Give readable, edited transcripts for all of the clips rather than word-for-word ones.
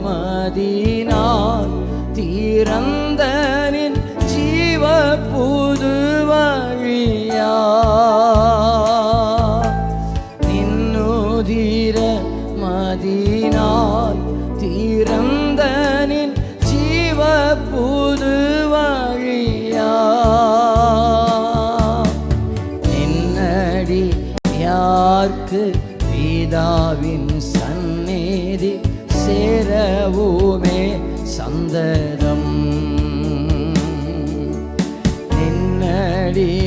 மதினால் திறந்த நின் ஜீவ புது வழியா நின்னுதிர மதினால் திறந்த நின் ஜீவ புது வழியா நின்னடி யார்க்கு பிதாவின் சந்நிதி சேரவுமே சந்ததம்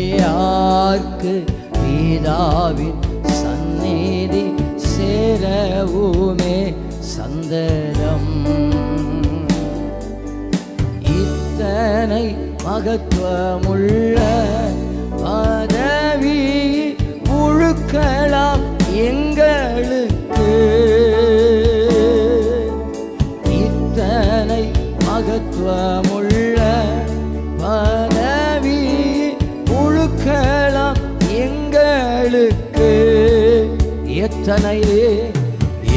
நின்னடியார்க்கு பிதாவின் சந்நிதி சேரவுமே சந்ததம் இத்தனை மகத்துவமுள்ள பதவி முழுக்கலாம் எங்களுக்கு இத்தனை மகத்துவமுள்ள பதவி முழுக்கலாம் எங்களுக்கு எத்தனை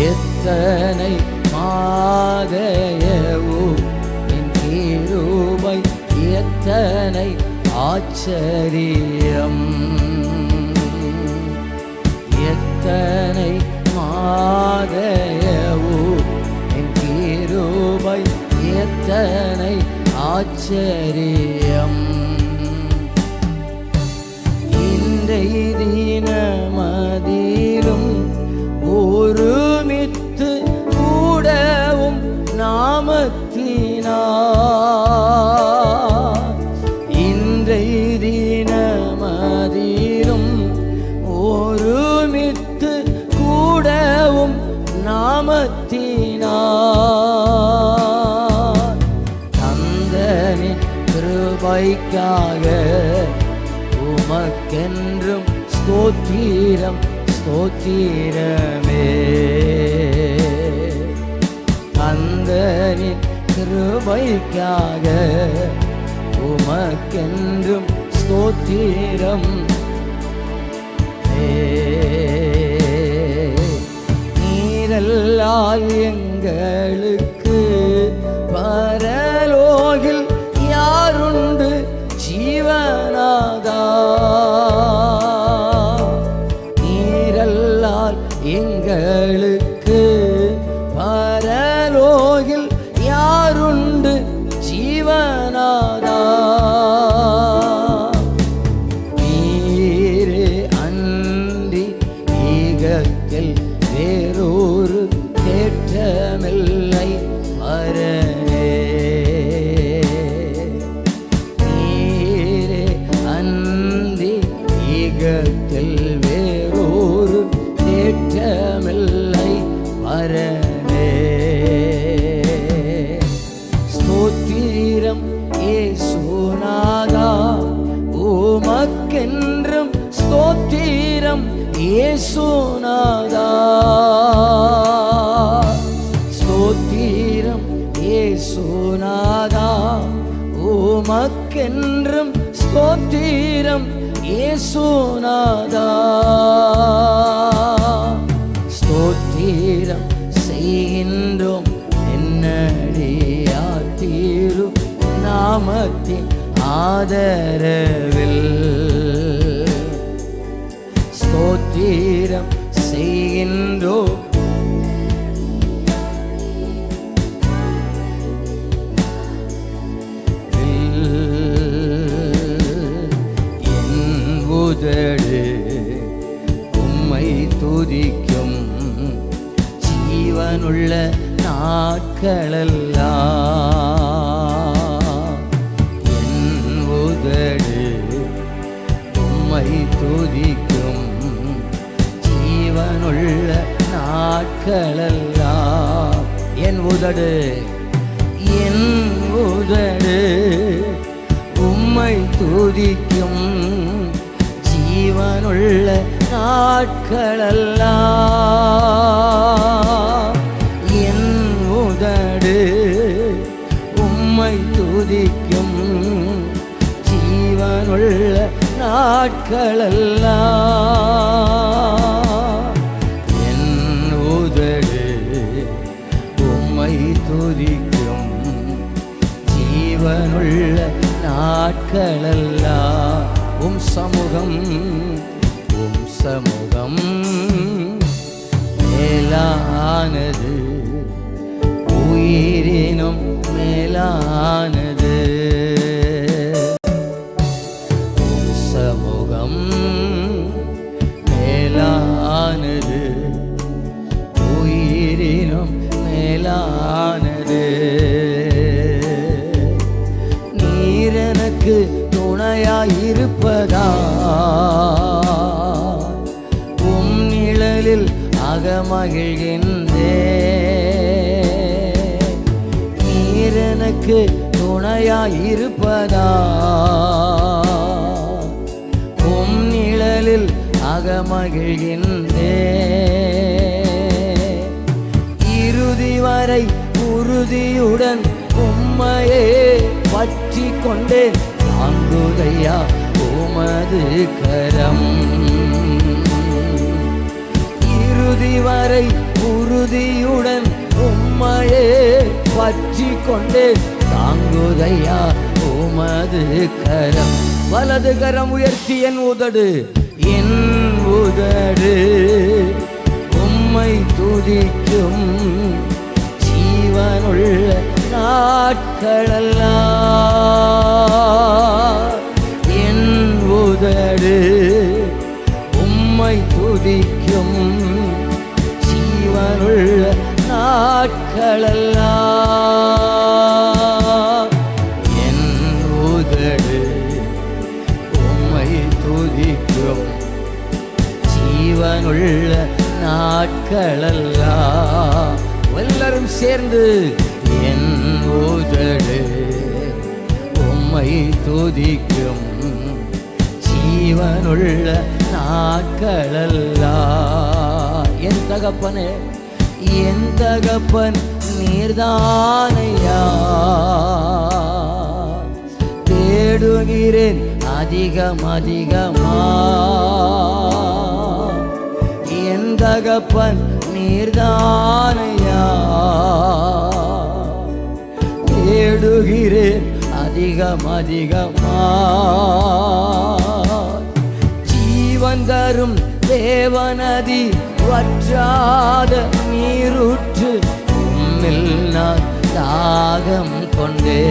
எத்தனை மாதயவும் என் கிருபை எத்தனை ஆச்சரியம் எத்தனை மாதயவு என் கிருபை எத்தனை ஆச்சரியம் இன்றைய தினமதிலும் ஒருமித்து கூடவும் நாமத்தினார் இன்றைய தினமதிலும் ஒருமித்து கூடவும் நாமத்தினார் தந்தனின் கிருபைக்காக உமக்கென்றும் ஸ்தோத்திரம் ஸ்தோத்திரமே தந்தனின் கிருபைக்காக உமக்கென்றும் ஸ்தோத்திரம் நீரல்லால் எங்களுக்கு பரலோகில் யாருண்டு ஜீவனாதா நீரல்லால் எங்களுக்கு பரலோகில் யாருண்டு ஜீவனாதா நீரே அன்றி ஈகத்தில் வேறொரு தேற்றமில்லை பரனே நீரே அன்றி ஈகத்தில் வேறொரு தேற்றமில்லை பரனே ஸ்தோத்திரம் இயேசுநாதா உமக்கென்றும் ஸ்தோத்திரம் இயேசுநாதா ஸ்தோத்திரம் இயேசுநாதா உமக்கென்றும் ஸ்தோத்திரம் இயேசுநாதா ஸ்தோத்திரம் செய்கின்றோம் என்னடியார் தீரு நாமத்தின் ஆதரவில் ஸ்தோத்திரம் செய்கின்றோம் என் உதடு உம்மை துதிக்கும் ஜீவனுள்ள நாட்களெல்லாம் என் உதடு உம்மை துதிக்கும் ஜீவனுள்ள நாட்களெல்லாம் என் உதடு உம்மை துதிக்கும் ஜீவனுள்ள நாட்களெல்லாம் என் உதடு உம்மை துதிக்கும் ஜீவனுள்ள நாட்களெல்லாம் என் உதடு துதிக்கும் ஜீவனுள்ள நாட்களெல்லாம் உம் சமூகம் மேலானது, உயிரினும் மேலானது. சமூகம் மேலானது, உயிரினும் மேலானது. நீர் எனக்கு துணையாயிருப்பதா, உம் நிழலில் அகமகிழ்கின்றே. நீர் எனக்கு துணையாயிருப்பதா, உம் நிழலில் அகமகிழ்கின்றே. இறுதி வரை உறுதியுடன் உம்மையே பற்றி கொண்டேன். தாங்குதையா உமது கரம், இறுதி வரை உறுதியுடன் உம்மையே பற்றி கொண்டேன். தாங்குதையா உமது கரம். வலது கரம் உயர்த்தி என் உதடு உம்மை துதிக்கும் ஜீவனுள்ள நாட்களெல்லாம். என் உதடு உம்மை துதிக்கும் ஜீவனுள்ள நாட்களெல்லாம். என் உதடு உம்மை துதிக்கும் ஜீவனுள்ள நாட்களெல்லாம். எல்லாரும் சேர்ந்து என் உதடு உம்மை துதிக்கும் ஜீவனுள்ள நாட்களெல்லாம். என் தகப்பனே, என் தகப்பன் நீர்தானையா, தேடுகிறேன் அதிகம் அதிகமா. என் தகப்பன் நீர்தானையா, தேடுகிறேன் அதிகம் அதிகமா. ஜீவன் தரும் தேவநதி வற்றாத நீரூற்று, உம்மில் நான் தாகம் கொண்டே.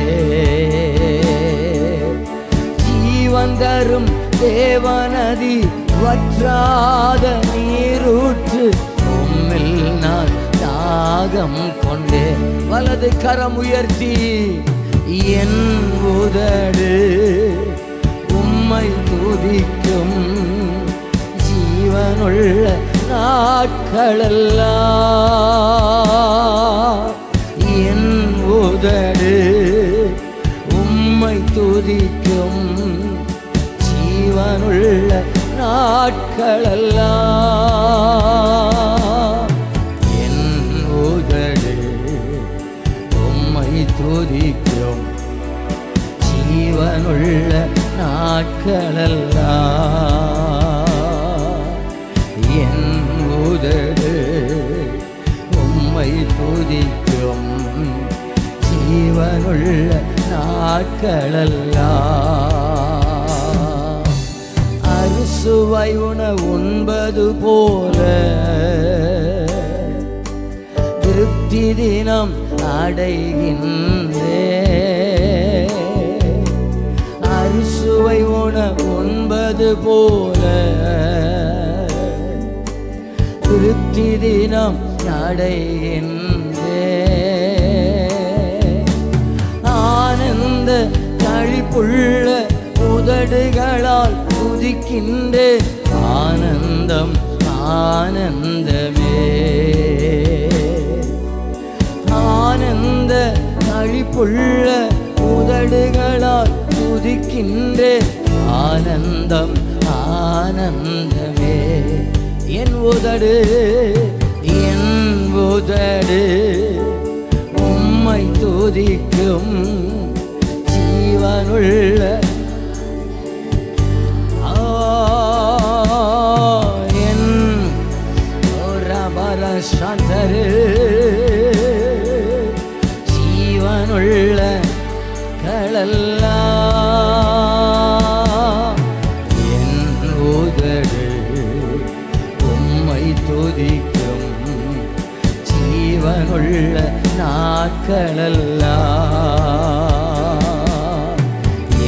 ஜீவன் தரும் தேவநதி வற்றாத நீரூற்று, உம்மில் நான் தாகம் கொண்டே. வலது கரம் உயர்த்தி என் உதடு உம்மை துதிக்கும் ஜீவனுள்ள நாட்களெல்லாம். என் உதடு உம்மை துதிக்கும் ஜீவனுள்ள நாட்களெல்லாம். என் உதடு உம்மை துதிக்கும் ஜீவனுள்ள நாட்களெல்லாம். என் உதடு உம்மை துதிக்கும் ஜீவனுள்ள நாட்களெல்லாம். அறுசுவை உணவு உண்பது போல திருப்தி தினம் அடைகின்றே. அறுசுவை உணவு உண்பது போல திருப்தி தினம் அடைகின்றே. ஆனந்த கழிப்புள்ள உதடுகளால் துதிக்கின்றே. ஆனந்தம் ஆனந்தமே, ஆனந்த கழிப்புள்ள உதடுகளால் துதிக்கின்றே. ஆனந்தம் ஆனந்தமே. என் உதடு உம்மை துதிக்கும் ஜீவனுள்ள என் சாந்தரு ஜீவனுள்ள களெல்லாம் என் உதடு உம்மை துதிக்கும். ஜீவனுள்ள நாட்களெல்லாம்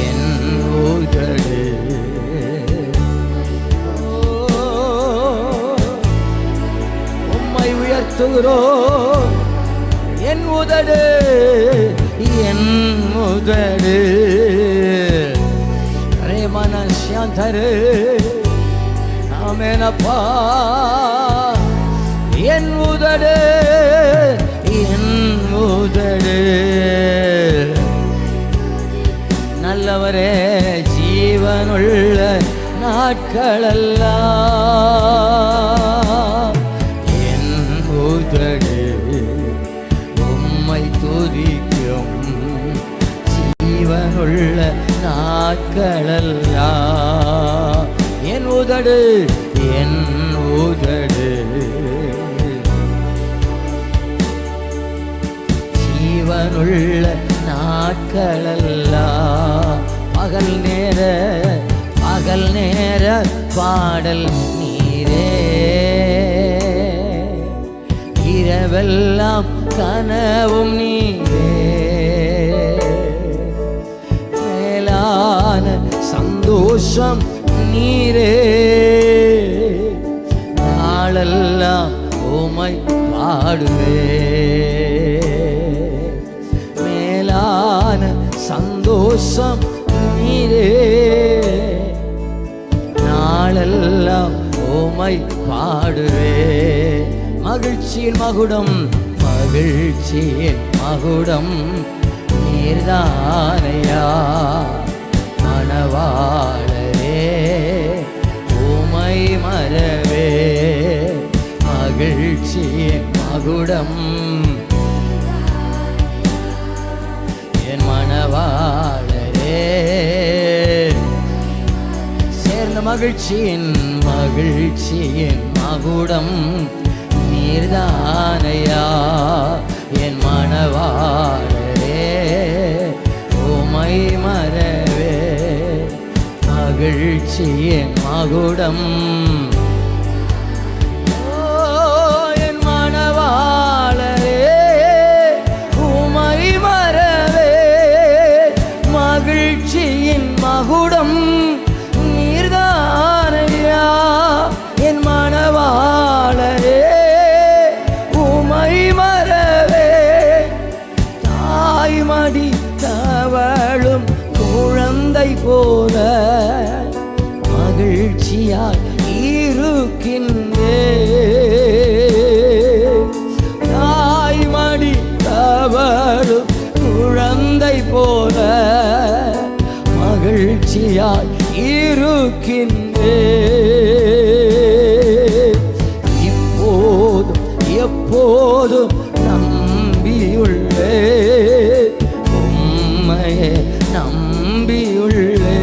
என் உதடு உம்மை உயர்த்துகிறோம். என் உதடு என் உதடு ரேமன சாந்தரு ஆமெனப்பா. என் உதடு என் உதடு நல்லவரே ஜீவனுள்ள நாட்களெல்லாம் என் உதடு உம்மை துதிக்கும். ஜீவனுள்ள நாட்களெல்லாம் என் உதடு என் உதடு ஜீவனுள்ள நாட்களெல்லாம் பகல் நேர பாடல் நீரே. இரவெல்லாம் கனவும் நீரே. மேலான சந்தோஷம் நீரே. நாளெல்லாம் உம்மை பாடுவே. மேலான சந்தோஷம் நீரே. நாளெல்லாம் உம்மை பாடுவே. மகிழ்ச்சியின் மகுடம் மகிழ்ச்சியின் மகுடம் நீர்தானையா. மணவாளரே உம்மை மறவே. மகிழ்ச்சியின் மகுடம் என் மணவாளரே. சேர்ந்த மகிழ்ச்சியின் மகுடம் நீர்தானையா. என் மணவாளரே உம்மை மறவே. மகிழ்ச்சியின் மகுடம் என் மணவாளரே உம்மை மறவே. மகிழ்ச்சியின் மகுடம் நீர்தானையா. என் மணவாளரே உம்மை மறவே. தாய்மடி தவழும் குழந்தை போல மகிழ்ச்சியாய் இருக்கின்றே. தாய்மடி தவழும் குழந்தை போல மகிழ்ச்சியாய் இருக்கின்றே. இப்போதும் எப்போதும் நம்பியுள்ளே. உம்மையே நம்பியுள்ளே.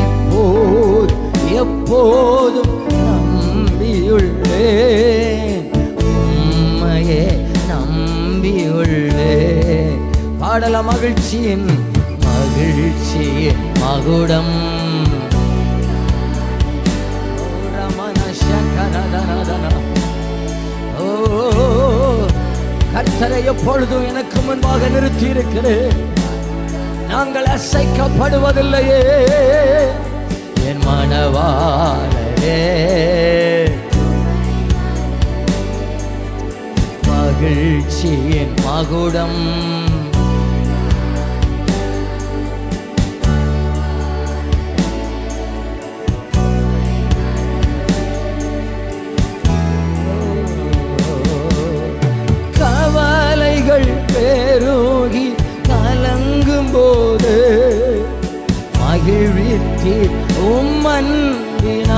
இப்போது எப்போதும் நம்பியுள்ளே. உம்மையே நம்பியுள்ளே. பாடல மகிழ்ச்சியின் மகுடம் ஓ கர்த்தரை எப்பொழுதும் எனக்கு முன்பாக நிறுத்தி இருக்கிறேன். நாங்கள் அசைக்கப்படுவதில்லையே. என் மணவாளரே மகிழ்ச்சியின் மகுடம் பெருகி கலங்கும் போது மகிழ்வித்தீர் உம்மன்பினார்.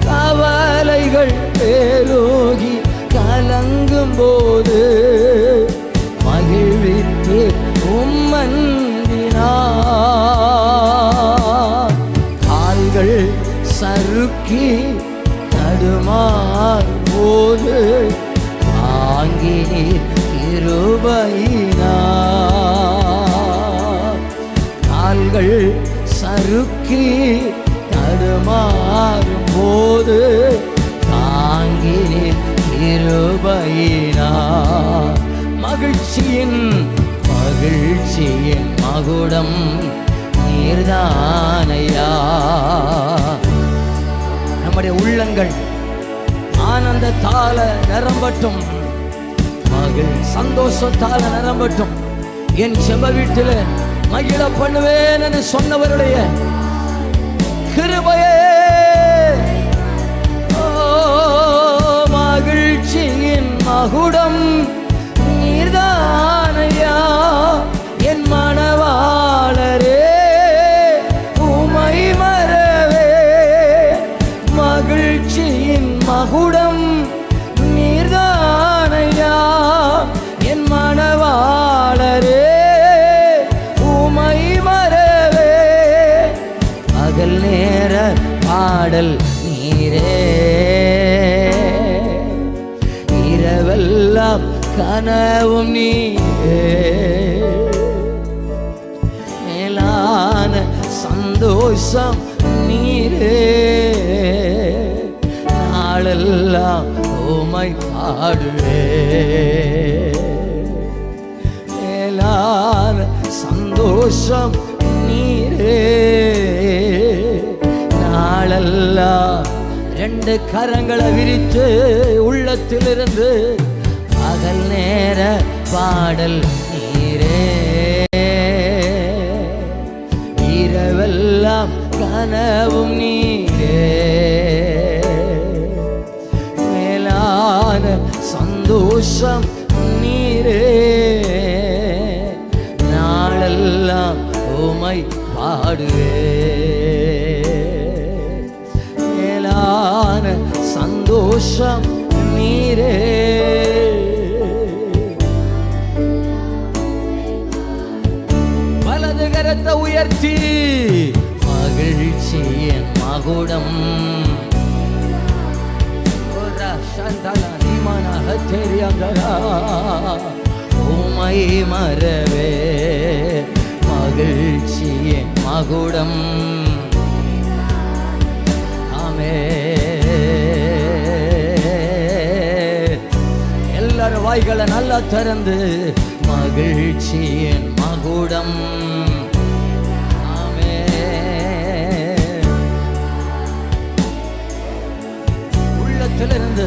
கவலைகள் பெருகி கலங்கும் போது மகிழ்வித்தீர் உம்மன்பினார். கால்கள் சறுக்கி தடுமாறும் போது தாங்கினீர் கிருபையினார். கால்கள் சறுக்கி தடுமாறும் போது தாங்கினீர் கிருபையினார். மகிழ்ச்சியின் மகுடம் நீர்தானையா. நம்முடைய உள்ளங்கள் ஆனந்தத்தால நிரம்பட்டும், சந்தோஷத்தால நிரம்பட்டும். என் செப வீட்டில் மகிழ பண்ணுவேன் என்று சொன்னவருடைய கிருபையே, மகிழ்ச்சியின் மகுடம் நீர்தானையா. என் மணவாளரே உமை மறவே, மகிழ்ச்சியின் மகுடம் நீர்தானையா. என் மணவாளரே உமை மறவே, பகல் நேர பாடல் நீரே, இரவெல்லாம் கனவும் நீரே. மேலான சந்தோஷம் நீரே, நாளெல்லாம் உமை பாடுவே. மேலான சந்தோஷம் நீரே, நாளெல்லாம். ரெண்டு கரங்களை விரித்து உள்ளத்திலிருந்து பகல் நேர பாடல் நீரே, இரவெல்லாம் கனவும் நீரே. மேலான சந்தோஷம் நீரே, நாளெல்லாம் உமை பாடுவே. மேலான சந்தோஷம் நீரே. வலது கரத்தை உயர்த்தி மகிழ்ச்சியின் மகுடம் உமை மறவே, மகிழ்ச்சியின் மகுடம். ஆமே. எல்லாரும் வாய்களை நல்லா திறந்து மகிழ்ச்சியின் மகுடம். ஆமே. உள்ளத்திலிருந்து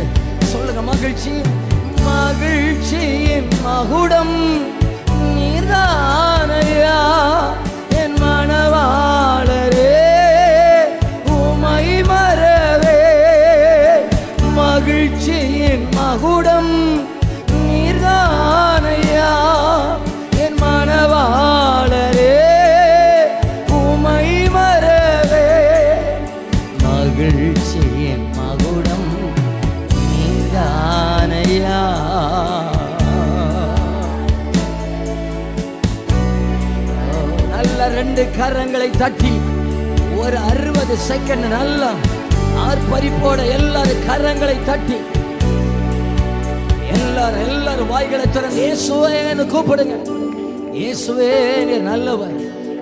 சொல்லுங்க, மகிழ்ச்சி மகிழ்ச்சியின் மகுடம் நீர்தானையா. என் மணவாளரே உமை மறவே, மகிழ்ச்சியின் மகுடம் நீர்தானையா. என் மணவாளரே உமை மறவே, மகிழ்ச்சியின் மகுடம் நீர்தானையா. நல்ல ரெண்டு கரங்களை தட்டி ஒரு 60 செகண்ட் நல்லா ஆர்ப்பரிப்போட எல்லாரும் கரங்களை தட்டி எல்லாரும் வாய்களை திறந்து இயேசுவேன்னு கூப்பிடுங்க. இயேசுவே, நீர் நல்லவர்,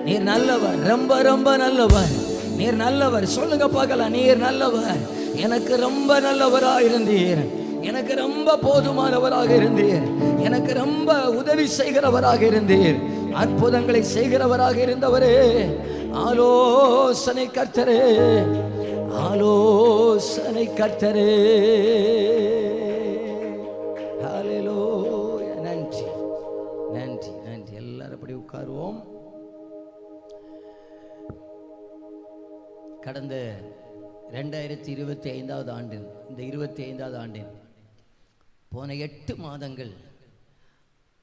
நீர் நல்லவர், ரொம்ப ரொம்ப நல்லவர், நீர் நல்லவர். சொல்லுங்க பார்க்கலாம், நீர் நல்லவர், எனக்கு ரொம்ப நல்லவராக இருந்தீர், எனக்கு ரொம்ப போதுமானவராக இருந்தீர், எனக்கு ரொம்ப உதவி செய்கிறவராக இருந்தீர், அற்புதங்களை செய்கிறவராக இருந்தவரே. ஆலோசனை கர்த்தரே, ஆலோசனை கர்த்தரே. ஹல்லேலூயா. நன்றி நன்றி நன்றி. எல்லாரும் அப்படி உட்காருவோம். கடந்த 2025 ஆண்டின், இந்த 25வது ஆண்டின் போன 8 மாதங்கள்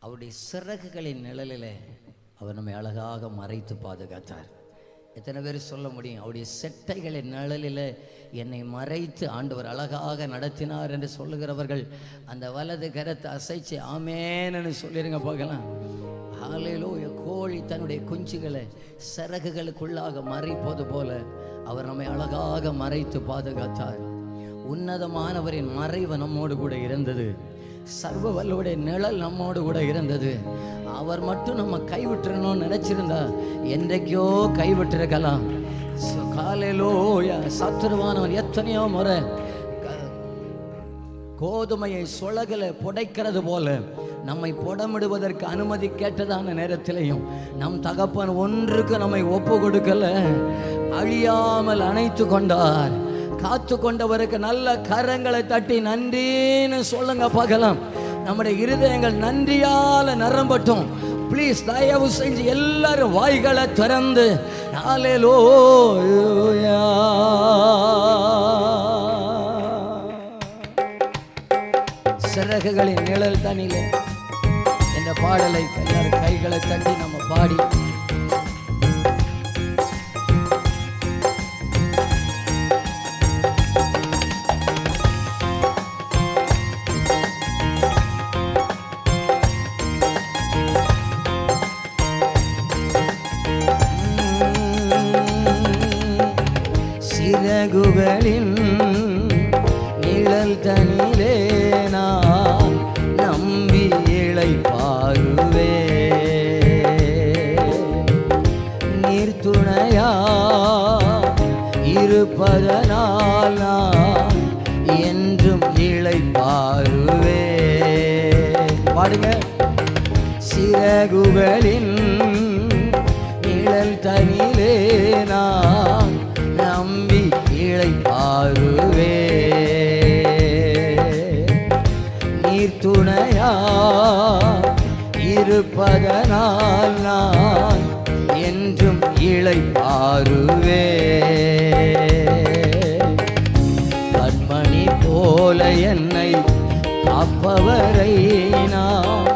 அவருடைய சிறகுகளின் நிழலில் அவர் நம்மை அழகாக மறைத்து பாதுகாத்தார். எத்தனை பேர் சொல்ல முடியும், அவருடைய செட்டைகளின் நிழலில் என்னை மறைத்து ஆண்டவர் அழகாக நடத்தினார் என்று சொல்லுகிறவர்கள் அந்த வலது கரத்தை அசைச்சு ஆமேன்னு சொல்லிருங்க பார்க்கலாம். ஹல்லேலூயா. கோழி தன்னுடைய குஞ்சுகளை சிறகுகளுக்குள்ளாக மறைப்பது போல அவர் நம்மை அழகாக மறைத்து பாதுகாத்தார். உன்னதமானவரின் மறைவு நம்மோடு கூட இருந்தது. சர்வ வல்லவருடைய நிழல் நம்மோடு கூட இருந்தது. அவர் மட்டும் நம்ம கைவிட்டுறணும்னு நினைச்சிருந்தா என்றைக்கோ கைவிட்டிருக்கலாம். காலையிலோயா சத்துருவானவன் எத்தனையோ முறை கோதுமையை சொலகல புடைக்கிறது போல நம்மை புடமிடுவதற்கு அனுமதி கேட்டதான நேரத்திலையும் நம் தகப்பன் ஒன்றுக்கு நம்மை ஒப்பு கொடுக்கல, அழியாமல் அணைத்து கொண்டார். காத்து கொண்டவருக்கு நல்ல கரங்களை தட்டி நன்றின்னு சொல்லுங்க பார்க்கலாம். நம்முடைய இருதயங்கள் நன்றியால நிரம்பட்டும். ப்ளீஸ் தயவு செஞ்சு எல்லாரும் வாய்களை திறந்து ஹல்லேலூயா. சிறகுகளின் நிழல் தனிலே என்ற பாடலை எல்லாரும் கைகளை தட்டி நம்ம பாடி சிறகுகளின் நிழல் தனிலே நான் நம்பி இளைப்பாறுவே, நீர்த்துணையா இருப்பதனால் நான் என்றும் இளைப்பாறுவே. பாடுங்க. சிறகுகளின் நிழல் தனிலே நான் நம்பி இளைப்பாறுவே, நீர்த்துணையா இருப்பதனால் நான் என்றும் இளைப்பாறுவே. கண்மணி போல என்னை காப்பவரை நான்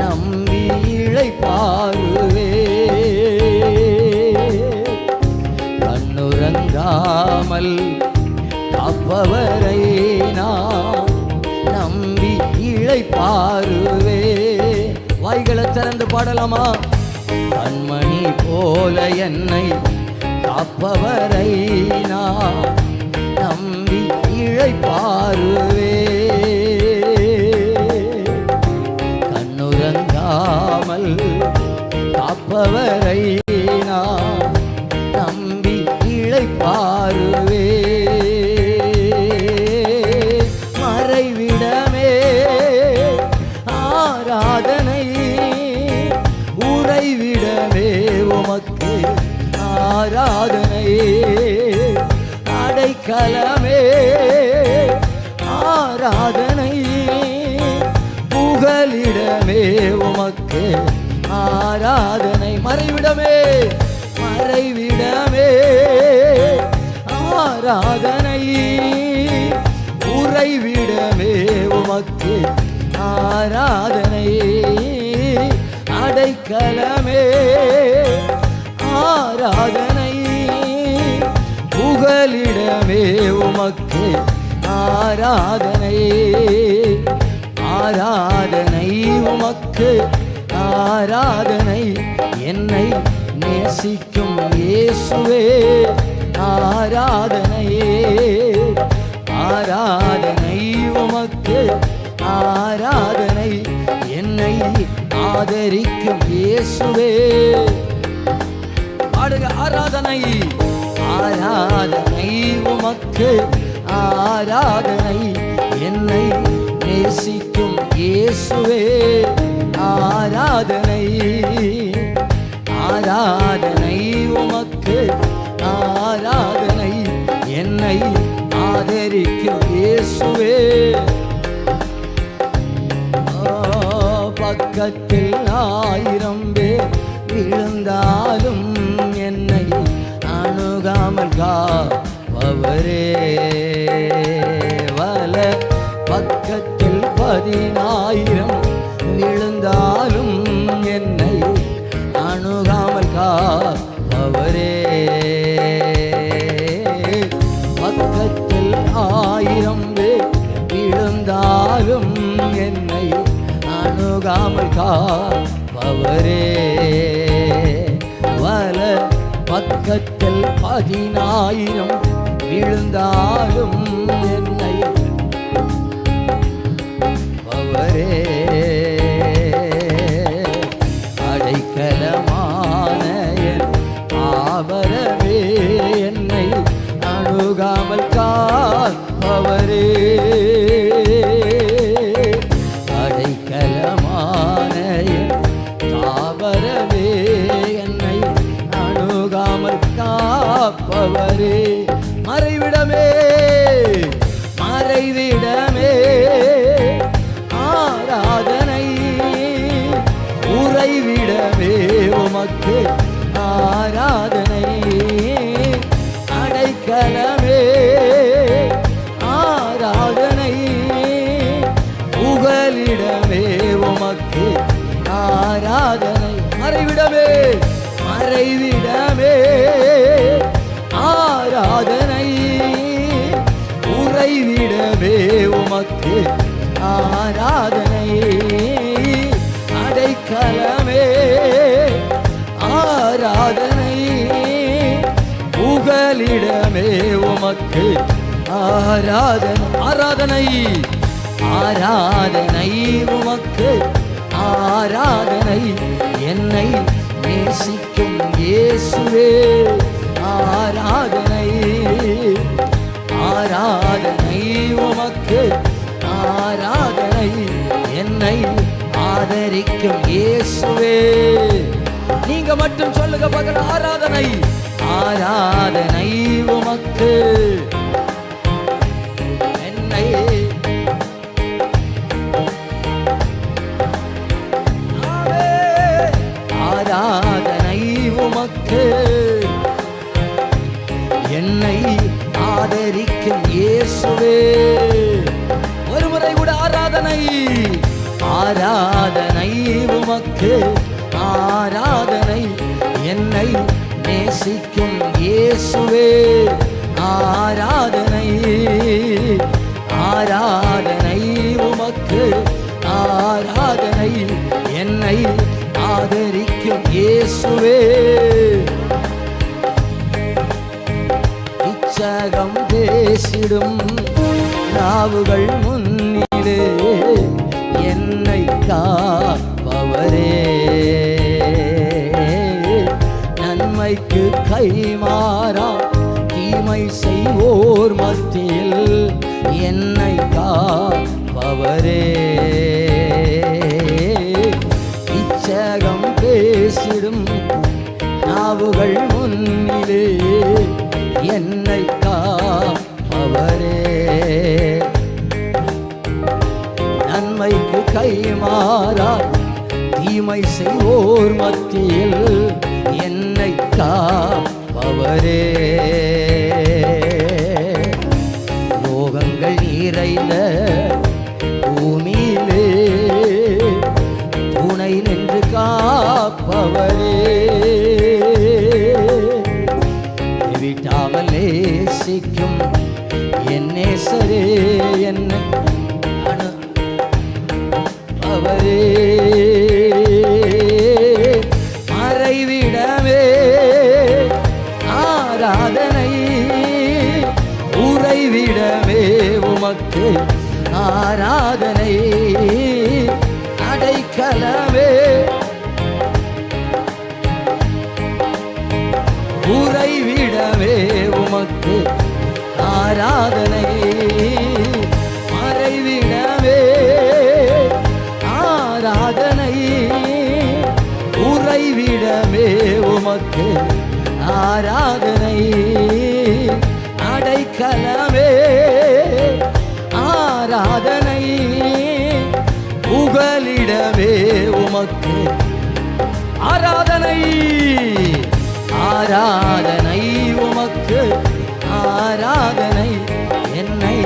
நம்பி இளைப்பாறுவே, கண்ணுறங்காமல் காப்பவரை நான் நம்பி இளைப்பாறுவே. வாய்களை திறந்து பாடலாமா? கண்மணி போல என்னை காப்பவரை நான் நம்பி இளைப்பாறுவே, கண்ணுறங்காமல் காப்பவரை நான் நம்பி இளைப்பாறுவே. மறைவிடமே ஆராதனை, உறைவிடமே உமக்கு ஆராதனை, அடைக்கலமே ஆராதனை, புகலிடமே உமக்கு ஆராதனை. மறைவிடமே மறைவிடமே ஆராதனை, உறைவிடமே உமக்கு ஆராதனை, அடைக்கலமே ஆராதனை, புகலிடமே உமக்கு ஆராதனை, ஆராதனை உமக்கு ஆராதனை. என்னை நேசிக்கும் இயேசுவே ஆராதனை, ஆராதனை உமக்கு ஆராதனை. என்னை ஆதரிக்கும் இயேசுவே பாடுங்க. ஆராதனை ஆராதனை உமக்கு ஆராதனை, என்னை நேசிக்கும் இயேசுவே ஆராதனை, ஆராதனை உமக்கு ஆராதனை. என்னை ஆதரிக்கும் இயேசுவே. பக்கத்தில் 1000 பேர் விழுந்தாலும் என்னை அணுகாமல் காப்பவரே, வல பக்கத்தில் 10,000 விழுந்தாலும் என்னை அணுகாமல் காப்பவரே, பக்கத்தில் 1000 பேர் விழுந்தாலும் என்னை அணுகாமல் காப்பவரே, வல பக்கத்தில் 10,000 விழுந்தாலும் என்னை அணுகாமல் காப்பவரே, அடைக்கலமான தாவரவே, என்னை அணுகாமல் காப்பவரே, மறைவிடமே மறைவிடமே ஆராதனை, உறைவிடமே உமக்கு ஆராதனை, அடைக்கலமே ஆராதனை, புகலிடமே உமக்கு ஆராதனை, மறைவிடமே மறைவிடமே ஆராதனை, உறைவிடமே உமக்கு ஆராதனை, அடைக்கலமே ஆராதனை, புகலிடமே உமக்கு ஆராதனை, ஆராதனை ஆராதனை உமக்கு ஆராதனை, என்னை நேசிக்கும் இயேசுவே ஆராதனை, ஆராதனை உமக்கு ஆராதனை, என்னை ஆதரிக்கும் இயேசுவே. நீங்க மட்டும் சொல்லுங்க பகல் ஆராதனை, ஆராதனை உமக்கு, என்னை ஆராதனை உமக்கு, என்னை ஆதரிக்கும் இயேசுவே. ஒருமுறை கூட ஆராதனை, ஆராதனை உமக்கு ஆராதனை, என்னை நேசிக்கும் இயேசுவே ஆராதனை, ஆராதனை உமக்கு ஆராதனை, என்னை ஆதரிக்கும் இயேசுவே. இச்சகம் பேசிடும் நாவுகள் முன்னிலே, என்னை காப்பவரே, நன்மைக்கு கைமாறா தீமை செய்வோர் மத்தியில், என்னை காப்பவரே, இச்சகம் பேசிடும் நாவுகள் முன்னிலே, என்னை காப்பவரே, நன்மைக்கு கைமாறா தீமை செய்வோர் மத்தியில், என்னை காப்பவரே, ரோகங்கள் நிறைந்த பூமியிலே துணை நின்று காப்பவரே, விட்டாமல் நேசிக்கும் என் நேசரே, என்னை அவரே, மறைவிடமே ஆராதனை, உறைவிடமே உமக்கு ஆராதனை, அடைக்கலமே உறைவிடமே உமக்கு ஆராதனை, மறைவிடமே ஆராதனை, உறைவிடமே உமக்கு ஆராதனை, அடைக்கலமே ஆராதனை, புகலிடமே உமக்கு ஆராதனை, ஆராதனை உமக்கு ஆராதனை, என்னை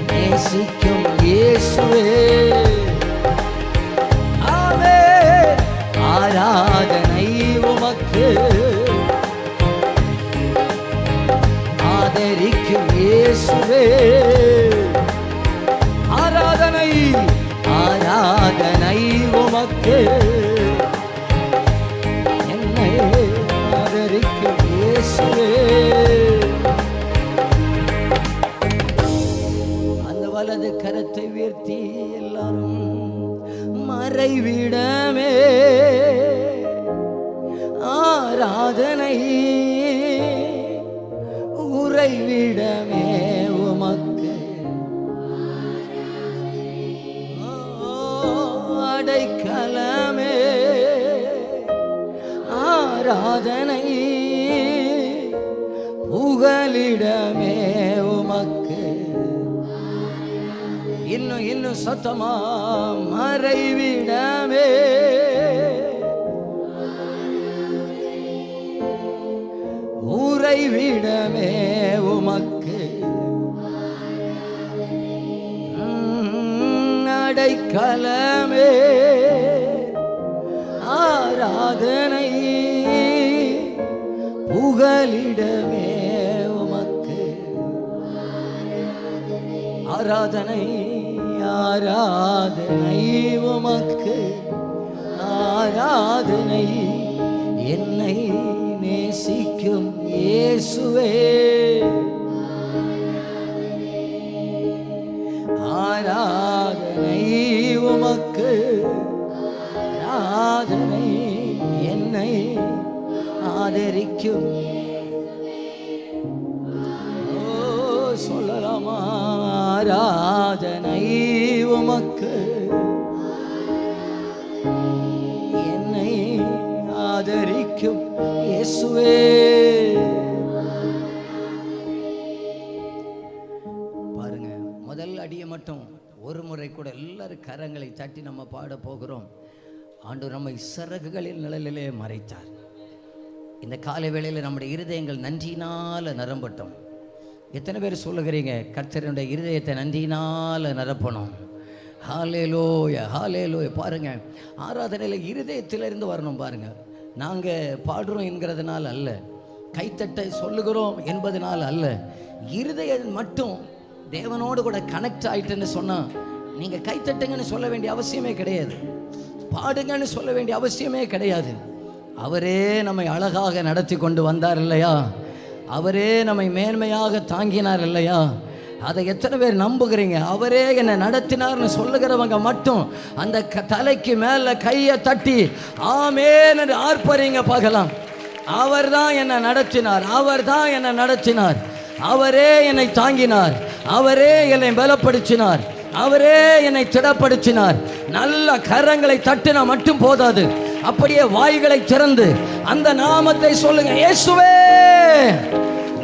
நேசிக்கும் இயேசுவே ஆமென், ஆராதனை உமக்கு ஆதரிக்கும் இயேசுவே, ஆராதனை ஆராதனை உமக்கு, என்னை ஆதரிக்கும் இயேசுவே. அந்த வலது கரத்தை உயர்த்தி எல்லாரும், மறைவிடமே ஆராதனை, உறைவிடமே உமக்கு அடைக்கலமே ஆராதனை புகலிடமே உமக்கு. இன்னும் சத்தமா மறைவிடமே உறைவிடமே உமக்கு அடைக்கலமே ஆராதனை புகலிடமே உமக்கு. ஆராதனை ஆராதனை உமக்கு ஆராதனை என்னை நேசிக்கும் இயேசுவே. ஆராதனை உமக்கு ஆராதனை என்னை ஆதரிக்கும். சொல்லலாமா ஆராதனை உமக்கு என்னை ஆதரிக்கும் இயேசுவே. பாருங்க, முதல் அடியை மட்டும் ஒரு முறை கூட எல்லாரும் கரங்களை தட்டி நம்ம பாட போகிறோம். ஆண்டவர் நம்மை சிறகுகளின் நிழலிலே மறைத்தார். இந்த காலை வேளையில் நம்முடைய இருதயங்கள் நன்றியினால நிரம்பட்டும். எத்தனை பேர் சொல்லுகிறீங்க கர்த்தருடைய இருதயத்தை நன்றியினால நிரப்பணும்? ஹல்லேலூயா ஹல்லேலூயா. பாருங்க, ஆராதனையில் இருதயத்திலிருந்து வரணும். பாருங்க, நாங்கள் பாடுறோம் என்கிறதுனால அல்ல, கைத்தட்டை சொல்லுகிறோம் என்பதனால அல்ல, இருதயம் மட்டும் தேவனோடு கூட கனெக்ட் ஆயிட்டுன்னு சொன்னால் நீங்கள் கைத்தட்டுங்கன்னு சொல்ல வேண்டிய அவசியமே கிடையாது, பாடுங்கன்னு சொல்ல வேண்டிய அவசியமே கிடையாது. அவரே நம்மை அழகாக நடத்தி கொண்டு வந்தார் இல்லையா? அவரே நம்மை மேன்மையாக தாங்கினார் இல்லையா? அதை எத்தனை பேர் நம்புகிறீங்க? அவரே என்னை நடத்தினார்னு சொல்லுகிறவங்க மட்டும் அந்த தலைக்கு மேலே கையை தட்டி ஆமென் என்று ஆர்ப்பரிங்க பார்க்கலாம். அவர் தான் என்னை நடத்தினார், அவர் தான் என்னை நடத்தினார், அவரே என்னை தாங்கினார், அவரே என்னை பலப்படுத்தினார், அவரே என்னை திடப்படுத்தினார். நல்ல கரங்களை தட்டினா மட்டும் போதாது, அப்படியே வாய்களை திறந்து அந்த நாமத்தை சொல்லுங்க. இயேசுவே,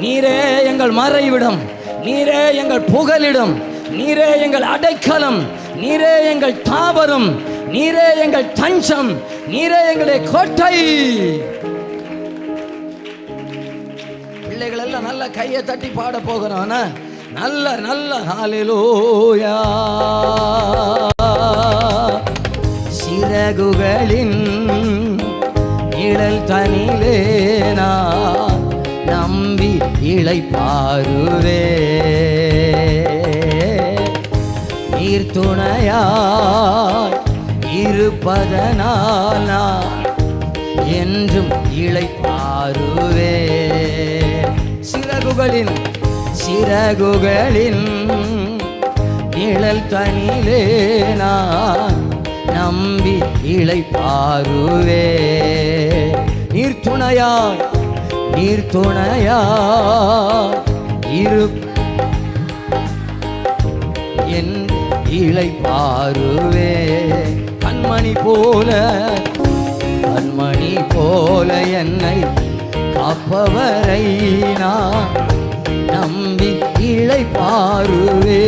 நீரே எங்கள் மறைவிடம், நீரே எங்கள் புகலிடம், நீரே எங்கள் அடைக்கலம், நீரே எங்கள் தாவரம், நீரே எங்கள் தஞ்சம், நீரே எங்களுடைய கோட்டை. பிள்ளைகள் எல்லாம் நல்ல கையை தட்டி பாட போகிறோம். நல்ல நல்ல ஹல்லேலூயா. சிறகுகளின் நிழல் தனிலே நான் நம்பி இளைப்பாறுவே, நீர் துணையாய் இருப்பதனால் நான் என்றும் இளைப்பாறுவே. சிறகுகளின் நிழல் தனிலே நான் நம்பி இளைப்பாறுவே, நீர் துணையாய் இரு என் இளைப்பாறுவே. கண்மணி போல என்னை காப்பவரை நான் நம்பி இளைப்பாறுவே,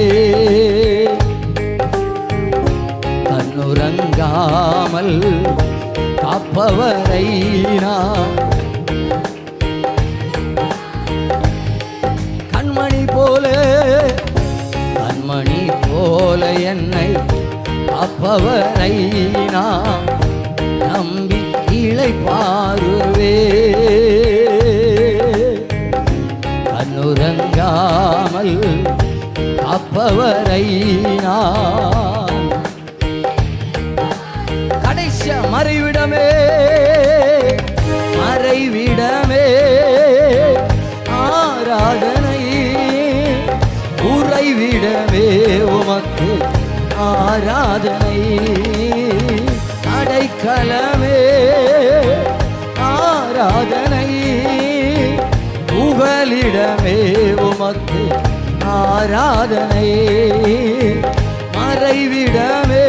கண்ணுறங்காமல் காப்பவரை நான் கண்மணி போல என்னை காப்பவரை நான் நம்பி இளைப்பாறுவே, கண்ணுறங்காமல் காப்பவரை நான். கடைசியா மறைவிடமே ஆராதனை உறைவிடமே உமக்கு ஆராதனை, அடைக்கலமே ஆராதனை புகலிடமே உமக்கு ஆராதனை. மறைவிடமே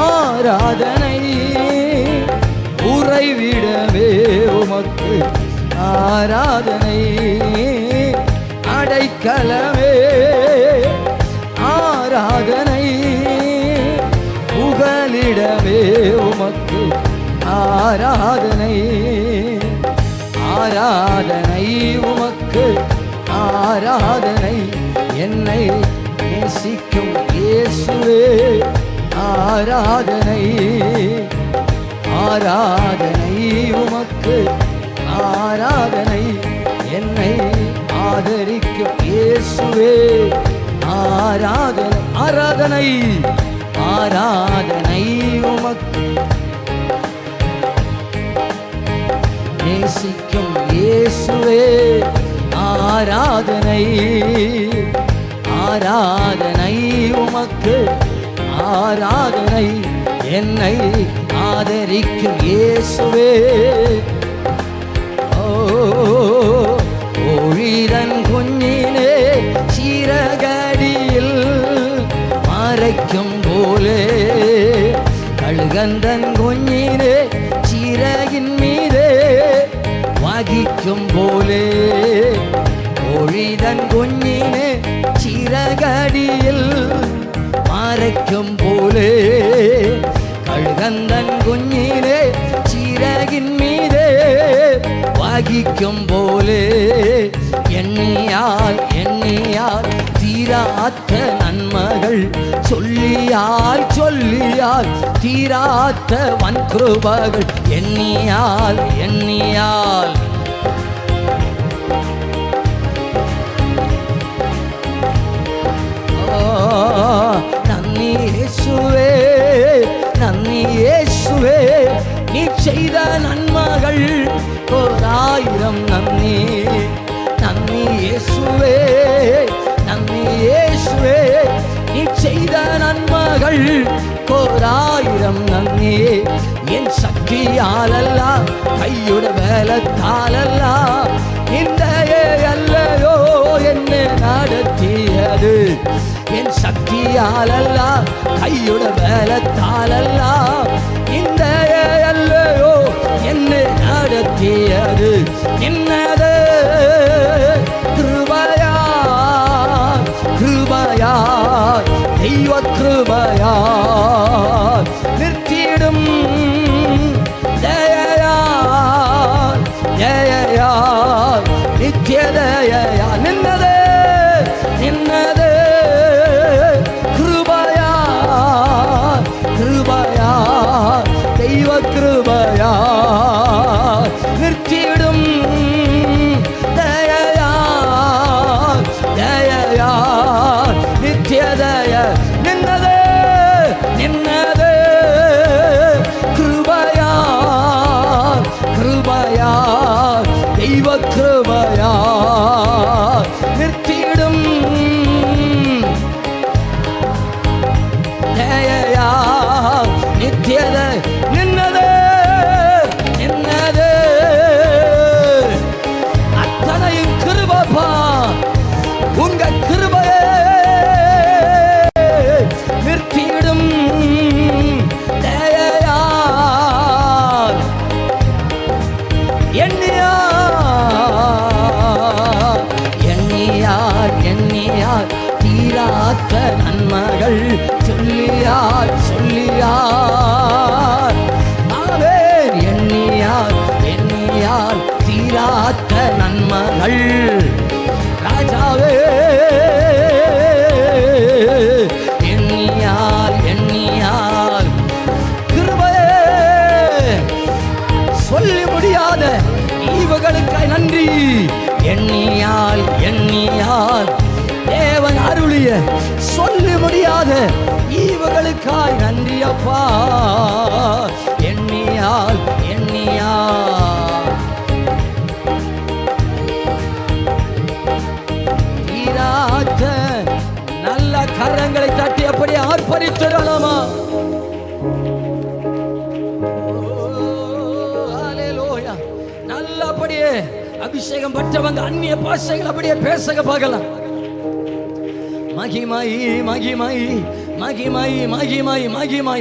ஆராதனை, உறைவிடமே உமக்கு ஆராதனை. அடைக்கலமே ஆராதனை, புகலிடமே உமக்கு ஆராதனை. ஆராதனை உமக்கு ஆராதனை. என்னை நேசிக்கும் இயேசுவே ஆராதனை. ஆராதனை உமக்கு ஆராதனை. என்னை ஆதரிக்கும் இயேசுவே ஆராதனை. ஆராதனை ஆராதனை உமக்கு நேசிக்கும் இயேசுவே ஆராதனை. ஆராதனை உமக்கு ஆராதனை. என்னை ஆதரிக்கும் இயேசுவே. ஒழிதன் குஞ்சினே சிறகடியில் மறைக்கும் போலே, கழுகந்தன் குஞ்சினே சிறகின் மீதே வகிக்கும் போலே. ஒழிதன் குஞ்சினே சிறகடியில் மறைக்கும் போலே, கழுகந்தன் குஞ்சினே சிறகின் மீதே வகிக்கும் போலே. எண்ணியால் எண்ணியால் தீராத்த நன்மகள், சொல்லியால் சொல்லியால் தீராத்த வன்கிருபைகள். எண்ணியால் எண்ணியால் நன்றி இயேசுவே, நன்றி இயேசுவே. நீ செய்த நன்மைகள் ஓராயிரம் நன்றி. நன்றி இயேசுவே, நன்றி இயேசுவே. நீ செய்த நன்மைகள் ஓராயிரம் நன்றி. என் சக்தியாலல்ல, கையுட வேலத்தாலல்ல, இந்த அல்லையோ என்னை நடத்தியது. என் சக்தியாலல்ல, கையுட வேலத்தாலல்ல, இந்த அல்லையோ என்னை நடத்தியது. என்னது கிருபையா கிருபையா, தெய்வ கிருபையா நிறுத்திடும் தயையா தயையா நித்திய தயையா. நின்னது நின்னது கிருபையா கிருபையா, தெய்வ கிருபையா நிறுத்திடும் தயையா தயையா நித்திய தய. நின்னது நின்னது கிருபையா கிருபையா, தெய்வ கிருபையா நிறுத்திடும் தயையா நித்தியத. நின்னது நின்னது அத்தனையும் கிருபைப்பா. உங்க கிருபையே நிறுத்திடும் தயையா. எண்ணியார் எண்ணியார் தீராத்த நன்மைகள், சொல்லியார் சொல்லியார். ஆமென். எண்ணியார் எண்ணியார் தீராத்த நன்மைகள். ராஜாவே எண்ணியார் எண்ணியார் கிருபையே சொல்லி முடியாத ஈவுகளுக்காய் நன்றி. எண்ணியால் எண்ணியால் தேவன் அருளிய சொல்லி முடியாத ஈவுகளுக்காய் நன்றி அப்பா. எண்ணியால் எண்ணியால் தீராத்த. நல்ல கரங்களை தட்டி அப்படி ஆர்ப்பரித்திடலாமா? நல்லபடியே அபிஷேகம் பெற்றவங்க அந்நிய பாஷைகள் அப்படியே பேசக பார்க்கலாம். மகிமை மகிமை மகிமை மகிமை மகிமை,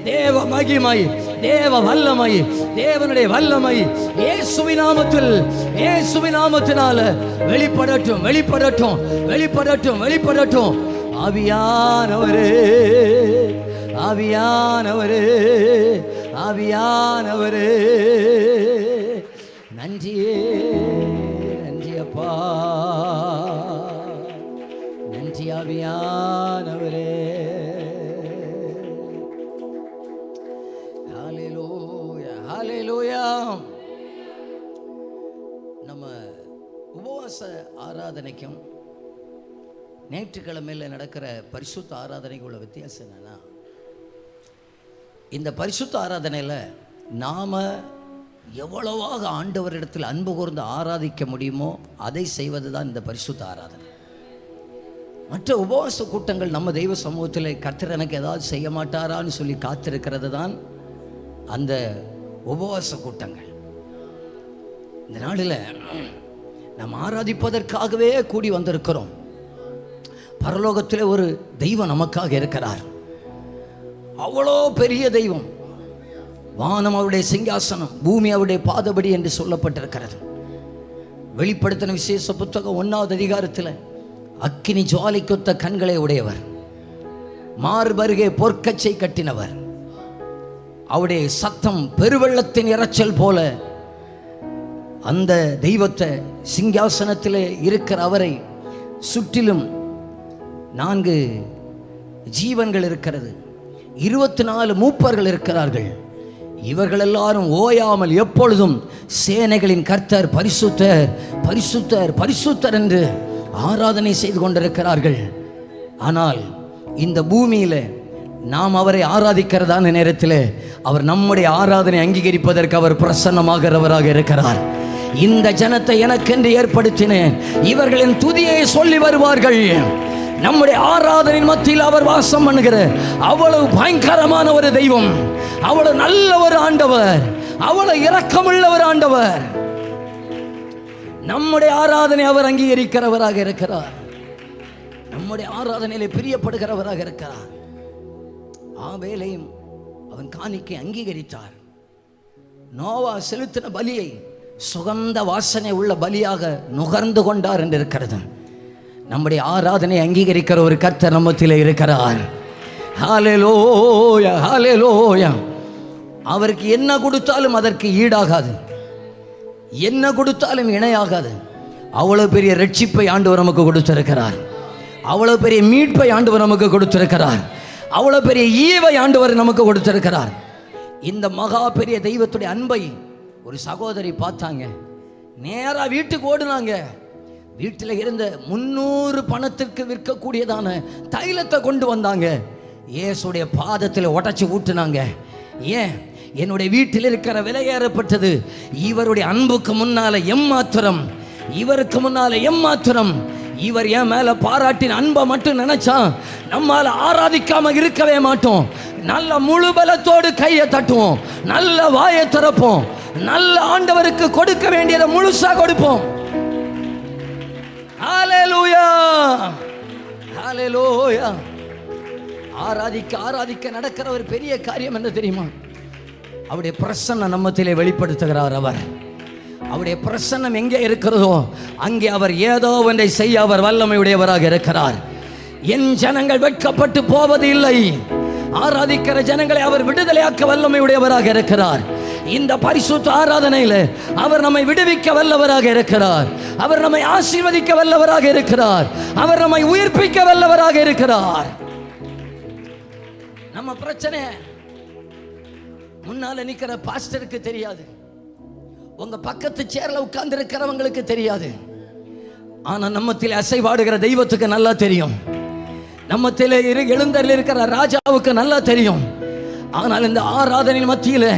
தேவ மகிமை, தேவ வல்லமை, தேவனுடைய வல்லமை இயேசுவின் நாமத்தில், இயேசுவின் நாமத்தினால வெளிப்படட்டும் வெளிப்படட்டும் வெளிப்படட்டும் வெளிப்படட்டும். ஆவியானவரே ஆவியானவரே ஆவியானவரே, நன்றியே நன்றி அப்பா, நன்றி ஆவியானவரே. ஹல்லேலூயா ஹல்லேலூயா. நம்ம உபவாச ஆராதனைக்கும் ஞாயிற்றுக்கிழமையில் நடக்கிற பரிசுத்த ஆராதனைக்கு உள்ள வித்தியாசம் என்னன்னா, இந்த பரிசுத்த ஆராதனையில் நாம் எவ்வளவாக ஆண்டவரிடத்தில் அன்பு கூர்ந்து ஆராதிக்க முடியுமோ அதை செய்வது தான் இந்த பரிசுத்த ஆராதனை. மற்ற உபவாச கூட்டங்கள் நம்ம தெய்வ சமூகத்தில் கர்த்தர் எனக்கு ஏதாவது செய்ய மாட்டாரான்னு சொல்லி காத்திருக்கிறது தான் அந்த உபவாச கூட்டங்கள். இந்த நாளில் நாம் ஆராதிப்பதற்காகவே கூடி வந்திருக்கிறோம். பரலோகத்தில் ஒரு தெய்வம் நமக்காக இருக்கிறார். அவ்வளோ பெரிய தெய்வம். வானம் அவருடைய சிங்காசனம், பூமி அவருடைய பாதபடி என்று சொல்லப்பட்டிருக்கிறது. வெளிப்படுத்தின விசேஷ புத்தகம் 1வது அதிகாரத்தில் அக்கினி ஜுவாலிக்கொத்த கண்களை உடையவர், மார்பருகே பொற்கச்சை கட்டினவர், அவருடைய சத்தம் பெருவெள்ளத்தின் இரைச்சல் போல. அந்த தெய்வத்தை, சிங்காசனத்தில் இருக்கிற அவரை சுற்றிலும் 4 ஜீவன்கள் இருக்கிறது, 24 மூப்பர்கள் இருக்கிறார்கள். இவர்கள் எல்லாரும் ஓயாமல் எப்பொழுதும் சேனைகளின் கர்த்தர் பரிசுத்தர் பரிசுத்தர் பரிசுத்தர் என்று ஆராதனை செய்து கொண்டிருக்கிறார்கள். ஆனால் இந்த பூமியில் நாம் அவரை ஆராதிக்கிறதான நேரத்தில் அவர் நம்முடைய ஆராதனை அங்கீகரிப்பதற்கு அவர் பிரசன்னமாகிறவராக இருக்கிறார். இந்த ஜனத்தை எனக்கென்று ஏற்படுத்தினேன், இவர்களின் துதியை சொல்லி வருவார்கள். நம்முடைய ஆராதனையின் மத்தியில் அவர் வாசம் பண்ணுகிற அவ்வளவு பயங்கரமான ஒரு தெய்வம், அவ்வளவு நல்ல ஒரு ஆண்டவர், அவ்வளவு இரக்கமுள்ள ஒரு ஆண்டவர். நம்முடைய ஆராதனை அவர் அங்கீகரிக்கிறவராக இருக்கிறார். நம்முடைய ஆராதனையிலே பிரியப்படுகிறவராக இருக்கிறார். ஆபேலையும் அவன் காணிக்கை அங்கீகரித்தார். நோவா செலுத்தின பலியை சுகந்த வாசனை உள்ள பலியாக நுகர்ந்து கொண்டார் என்று இருக்கிறது. நம்முடைய ஆராதனை அங்கீகரிக்கிற ஒரு கர்த்தர் நம்மத்திலே இருக்கிறார். ஹல்லேலூயா ஹல்லேலூயா. அவருக்கு என்ன கொடுத்தாலும் அதற்கு ஈடாகாது, என்ன கொடுத்தாலும் இணையாகாது. அவ்வளவு பெரிய ரட்சிப்பை ஆண்டவர் நமக்கு கொடுத்திருக்கிறார். அவ்வளவு பெரிய மீட்பை ஆண்டவர் நமக்கு கொடுத்திருக்கிறார். அவ்வளவு பெரிய ஈவை ஆண்டவர் நமக்கு கொடுத்திருக்கிறார். இந்த மகா பெரிய தெய்வத்துடைய அன்பை ஒரு சகோதரி பார்த்தாங்க, நேரா வீட்டுக்கு ஓடுனாங்க. வீட்டில் இருந்த 300 பணத்திற்கு விற்கக்கூடியதான தைலத்தை கொண்டு வந்தாங்க. இயேசுடைய பாதத்தில் உடைச்சி ஊட்டுனாங்க. ஏன்? என்னுடைய வீட்டில் இருக்கிற விலையேறப்பட்டது இவருடைய அன்புக்கு முன்னால எம்மாத்திரம், இவருக்கு முன்னால எம்மாத்திரம். இவர் என் மேல பாராட்டின அன்பை மட்டும் நினைச்சா நம்மால ஆராதிக்காம இருக்கவே மாட்டோம். நல்ல முழு பலத்தோடு கையை தட்டுவோம், நல்ல வாயை திறப்போம், நல்ல ஆண்டவருக்கு கொடுக்க வேண்டியதை முழுசா கொடுப்போம். ஹல்லேலூயா ஹல்லேலூயா. ஆராதிக்க ஆராதிக்க நடக்கிற ஒரு பெரிய காரியம் என்ன தெரியுமா? அவருடைய பிரசன்னம் நம்மத்திலே வெளிப்படுத்துகிறார். அவருடைய பிரசன்னம் எங்கே இருக்கிறதோ அங்கே அவர் ஏதோ ஒன்றை செய்ய அவர் வல்லமையுடையவராக இருக்கிறார். என் ஜனங்கள் வெட்கப்பட்டு போவது இல்லை. ஆராதிக்கிற ஜனங்களை அவர் விடுதலையாக்க வல்லமையுடையவராக இருக்கிறார். இந்த பரிசுத்த ஆராதனையில் அவர் நம்மை விடுவிக்க வல்லவராக இருக்கிறார். அவர் நம்மை ஆசீர்வதிக்க வல்லவராக இருக்கிறார். அவர் நம்மை உயிர்ப்பிக்க வல்லவராக இருக்கிறார். நம்ம பிரச்சனை முன்னால நிக்கிற பாஸ்டருக்கு தெரியாது, உங்க பக்கத்து சேர்ல உட்கார்ந்து இருக்கிறவங்களுக்கு தெரியாது. ஆனா நம்மத்தில் அசைவாடுகிற தெய்வத்துக்கு நல்லா தெரியும். நம்மத்தில் எழுந்தரில் இருக்கிற ராஜாவுக்கு நல்லா தெரியும். ஆனால் இந்த ஆராதனை மத்தியில்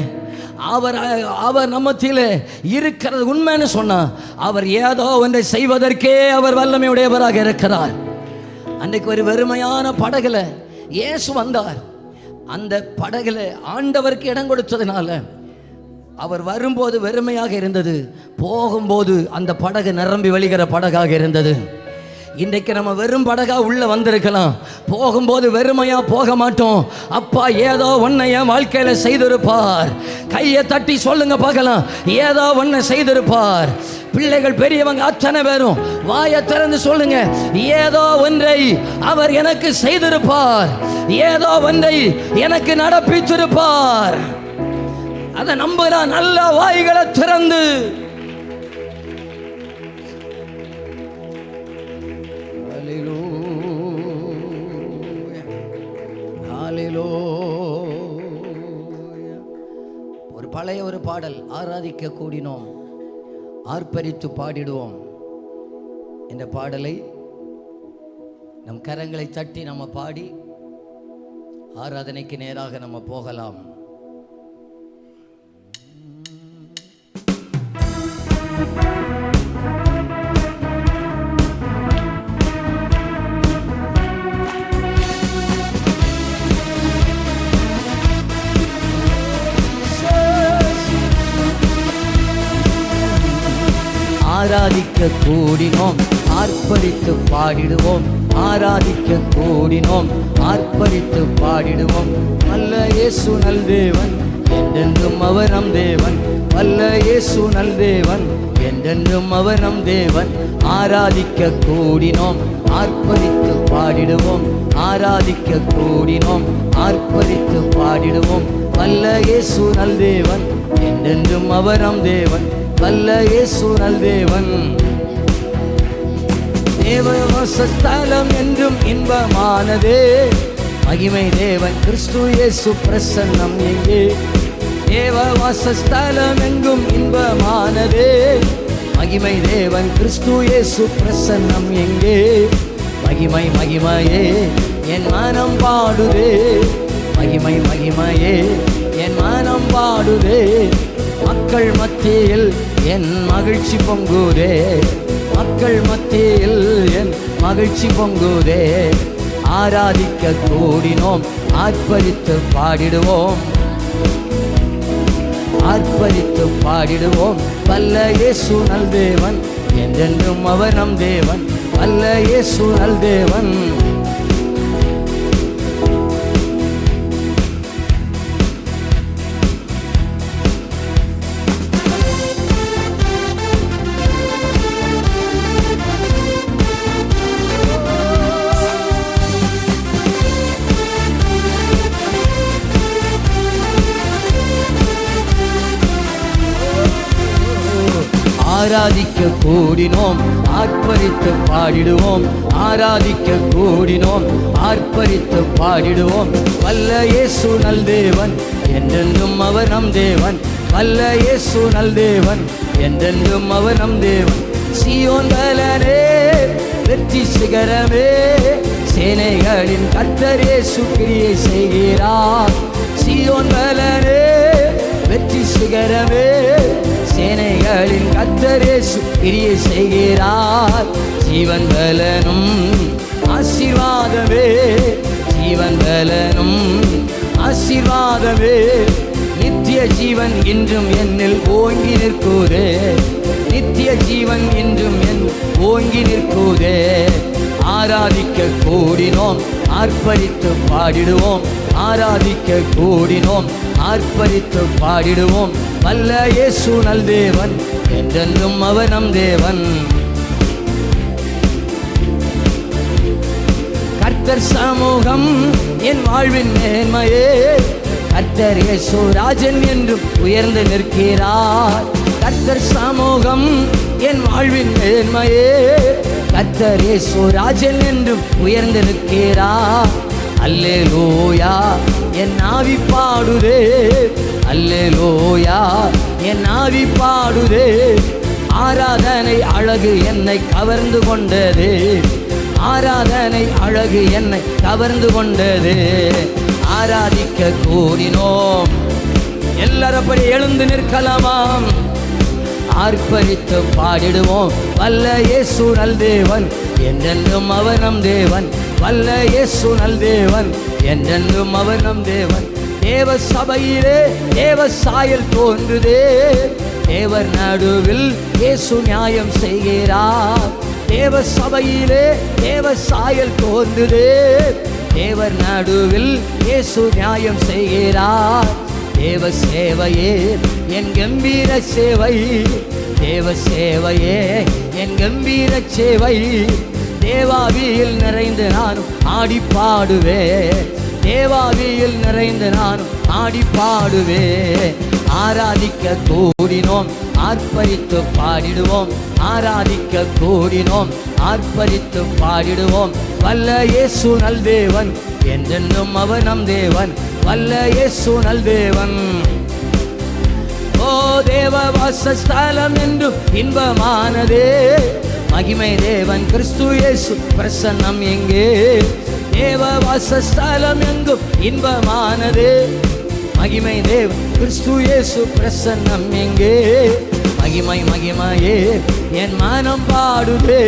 அவர் நம்மத்திலே இருக்கிறது உண்மைன்னு சொன்னா அவர் ஏதோ ஒன்றை செய்வதற்கே அவர் வல்லமையுடையவராக இருக்கிறார். அன்றைக்கு ஒரு வெறுமையான படகுல இயேசு வந்தார். அந்த படகுல ஆண்டவருக்கு இடம் கொடுத்ததுனால அவர் வரும்போது வெறுமையாக இருந்தது, போகும்போது அந்த படகு நிரம்பி வழிகிற படகாக இருந்தது. இன்றைக்கு நம்ம வெறும் படகா உள்ள வந்திருக்கலாம், போகும்போது வெறுமையா போக மாட்டோம். அப்பா ஏதோ ஒன்றை என் வாழ்க்கையில செய்திருப்பார். கையை தட்டி சொல்லுங்க பார்க்கலாம், ஏதோ ஒன்றை செய்திருப்பார். பிள்ளைகள் பெரியவங்க அத்தனை பேரும் வாயை திறந்து சொல்லுங்க, ஏதோ ஒன்றை அவர் எனக்கு செய்திருப்பார், ஏதோ ஒன்றை எனக்கு நடப்பித்திருப்பார். அதை நம்புறா. நல்ல வாய்களை திறந்து ஒரு பழைய ஒரு பாடல், ஆராதிக்க கூடினோம் ஆர்ப்பரித்து பாடிடுவோம். இந்த பாடலை நம் கரங்களை தட்டி நம்ம பாடி ஆராதனைக்கு நேராக நம்ம போகலாம். ஆராதிக்க கூடினோம் ஆர்ப்பரித்து பாடிடுவோம், ஆராதிக்க கூடினோம் ஆர்ப்பரித்து பாடிடுவோம். நல்ல இயேசு நல் தேவன், என்றென்றும் அவர் நம் தேவன். நல்ல இயேசு நல் தேவன், என்றென்றும் அவர் நம் தேவன். ஆராதிக்க கூடினோம் ஆர்ப்பரித்து பாடிடுவோம், ஆராதிக்க கூடினோம் ஆர்ப்பரித்து பாடிடுவோம். நல்ல இயேசு நல் தேவன், என்றென்றும் அவர் நம் தேவன். நல்ல இயேசு நல் தேவன். தேவவாசஸ்தலம் என்றும் இன்பமானதே, மகிமை தேவன் கிறிஸ்து இயேசு பிரசன்னம் எங்கே. தேவவாசஸ்தலம் எங்கும் இன்பமானதே, மகிமை தேவன் கிறிஸ்து இயேசு பிரசன்னம் எங்கே. மகிமை மகிமையே என் மனம் பாடுதே, மகிமை மகிமையே என் மனம் பாடுதே. மக்கள் மத்தியில் என் மகிழ்ச்சி பொங்குதே, மக்கள் மத்தியில் என் மகிழ்ச்சி பொங்குதே. ஆராதிக்க கூடினோம் ஆர்ப்பரித்து பாடிடுவோம், ஆர்ப்பரித்து பாடிடுவோம். வல்ல இயேசு நல் தேவன், என்றென்றும் அவர் நம் தேவன். வல்ல இயேசு நல் தேவன். ஆராதிக்க கூடினோம் ஆர்ப்பரித்து பாடிடுவோம், ஆராதிக்க கூடினோம் ஆர்ப்பரித்து பாடிடுவோம். வல்ல இயேசு நல் தேவன், என்றென்றும் அவர் நம் தேவன். வல்ல இயேசு நல் தேவன், என்றென்றும் அவர் நம் தேவன். சீயோன் பலனே வெற்றி சிகரமே, சேனைகளின் கர்த்தர் இயேசு கிரியை செய்கிறார். சீயோன் பலனே வெற்றி சிகரமே, சேனைகளின் கர்த்தர் இயேசு கிரியை செய்கிறார். ஜீவன் பலனும் ஆசீர்வாதமே, ஜீவன் பலனும் ஆசீர்வாதமே. நித்திய ஜீவன் இன்றும் என்னில் ஓங்கி நிற்குதே, நித்திய ஜீவன் இன்றும் என் ஓங்கி நிற்குதே. ஆராதிக்க கூடினோம் ஆர்ப்பரித்து பாடிடுவோம், ஆராதிக்க கூடினோம் ஆர்ப்பரித்து பாடிடுவோம். வல்ல இயேசு நல் தேவன், என்றென்றும் அவர் நம் தேவன். கர்த்தர் சமூகம் என் வாழ்வின் மேன்மையே, கர்த்தர் இயேசு ராஜன் என்றும் உயர்ந்து நிற்கிறார். கர்த்தர் சமூகம் என் வாழ்வின் மேன்மையே, கர்த்தர் இயேசு ராஜன் என்றும் உயர்ந்து நிற்கிறார். அல்லேலூயா என் ஆவி பாடுதே, அல்லேலூயா என் ஆவி பாடுதே. ஆராதனை அழகு என்னை கவர்ந்து கொண்டது, ஆராதனை அழகு என்னை கவர்ந்து கொண்டது. ஆராதிக்க கூடினோம், எல்லாரப்படி எழுந்து நிற்கலாமாம். ஆர்ப்பரித்து பாடிடுவோம், வல்ல இயேசு நல் தேவன், என்றென்றும் அவர் நம் தேவன். வல்ல இயேசு நல் தேவன், என்றென்றும் அவர் நம் தேவன். தேவ சபையிலே தேவ சாயல் தோன்றுதே. தேவர் நடுவில் இயேசு நியாயம் செய்கிறார். தேவ சபையிலே தேவ சாயல் தோன்றுதே. தேவர் நடுவில் இயேசு நியாயம் செய்கிறார். தேவ சேவையே என் கம்பீர சேவை, தேவ சேவையே என் கம்பீர சேவை. தேவாவியில் நிறைந்து நானும் ஆடி பாடுவேன், தேவாவியில் நிறைந்து நானும் ஆடி பாடுவேன். ஆராதிக்க கூடினோம் ஆர்ப்பரித்து பாடிடுவோம், ஆராதிக்க கூடினோம் ஆர்ப்பரித்து பாடிடுவோம். வல்ல இயேசு நல் தேவன், என்றென்றும் அவர் நம் தேவன். வல்ல இயேசு நல் தேவன். ஓ தேவ வாசஸ்தலம் என்றும் இன்பமானதே. மகிமை தேவன் கிறிஸ்து இயேசு பிரசன்னம் எங்கே. தேவ வாசஸ்தலம் எங்கும் இன்பமானதே. மகிமை தேவன் கிறிஸ்து இயேசு பிரசன்னம் எங்கே. மகிமை மகிமையே என் மனம் பாடுதே,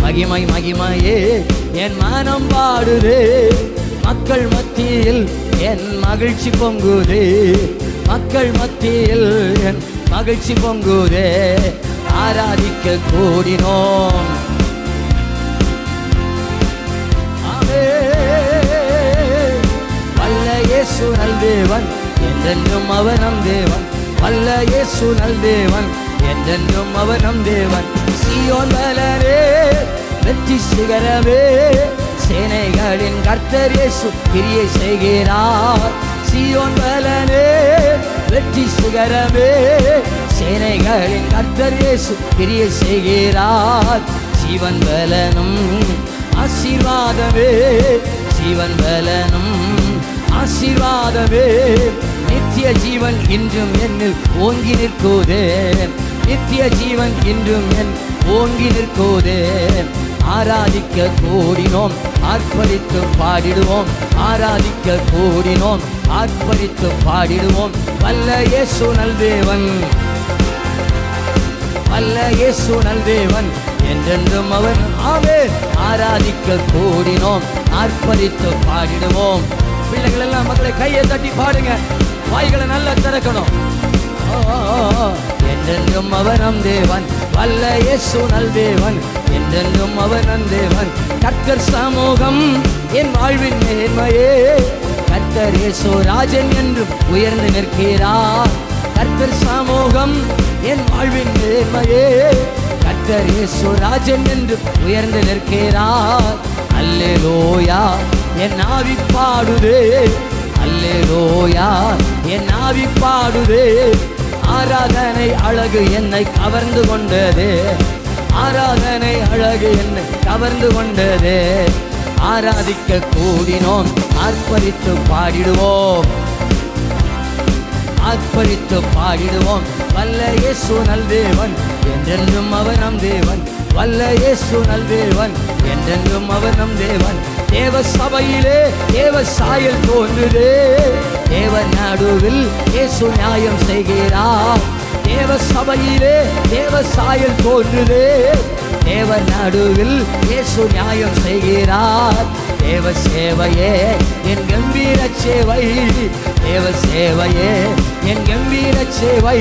மகிமை மகிமையே என் மனம் பாடுதே. மக்கள் மத்தியில் என் மகிழ்ச்சி பொங்குதே, மக்கள் மத்தியில் என் மகிழ்ச்சி பொங்குதே. ஆராதிக்க கூடினோம். வல்ல இயேசு நல் தேவன், என்றென்றும் அவர் நம் தேவன். வல்ல இயேசு நல் தேவன், என்றென்றும் அவர் நம் தேவன். சீயோன் பலனே வெற்றி சிகரமே, சேனைகளின் கர்த்தர் இயேசு கிரியை செய்கிறார். சீயோன் பலனே வெற்றி சிகரமே, சேனைகளின் கர்த்தர் இயேசு கிரியை செய்கிறார். ஜீவன் பலனும் ஆசீர்வாதமே, ஜீவன் பலனும் ஆசீர்வாதமே. நித்திய ஜீவன் இன்றும் என்னில் ஓங்கி நிற்குதே, நித்திய ஜீவன் இன்றும் என் ஓங்கி நிற்குதே. ஆராதிக்க கூடினோம் ஆர்ப்பரித்து பாடிடுவோம், ஆராதிக்க கூடினோம் ஆர்ப்பரித்து பாடிடுவோம். வல்ல இயேசு நல் தேவன், வல்ல இயேசு நல் தேவன், என்றென்றும் அவன். ஆமென். ஆராதிக்க கூடினோம் ஆர்ப்பரித்து பாடிடுவோம். பிள்ளைகள் எல்லாம் மக்களை கையை தட்டி பாடுங்க, வாய்களை நல்லா திறக்கணும். என்றென்றும் அவர் நம் தேவன், வல்ல இயேசு நல் தேவன், என்றென்றும் அவர் நம் தேவன். கர்த்தர் சமூகம் என் வாழ்வின் நேர்மையே, கர்த்தர் இயேசு ராஜன் என்றும் உயர்ந்து நிற்கிறார். கர்த்தர் சமூகம் என் வாழ்வின் நேர்மையே, கர்த்தர் இயேசு ராஜன் என்று உயர்ந்து நிற்கிறார். அல்லேலூயா என் ஆவி பாடுதே, அல்லேலூயா என் ஆவி பாடுதே. ஆராதனை அழகு என்னை கவர்ந்து கொண்டதே, ஆராதனை அழகு என்னை கவர்ந்து கொண்டதே. ஆராதிக்க கூடினோம் ஆர்ப்பரித்து பாடிடுவோம், ஆர்ப்பரித்து பாடிடுவோம். வல்ல இயேசு நல் தேவன், என்றென்றும் அவர் நம் தேவன். வல்ல இயேசு நல் தேவன், என்றென்றும் அவர் நம் தேவன். தேவ சபையிலே தேவ சாயல் தோன்றுதே. தேவ நடுவில் இயேசு நியாயம் செய்கிறார். தேவ சபையிலே தேவ சாயல் தோன்றுதே. தேவ நடுவில் இயேசு நியாயம் செய்கிறார். தேவ சேவையே என் கம்பீர சேவை, தேவ சேவையே என் கம்பீர சேவை.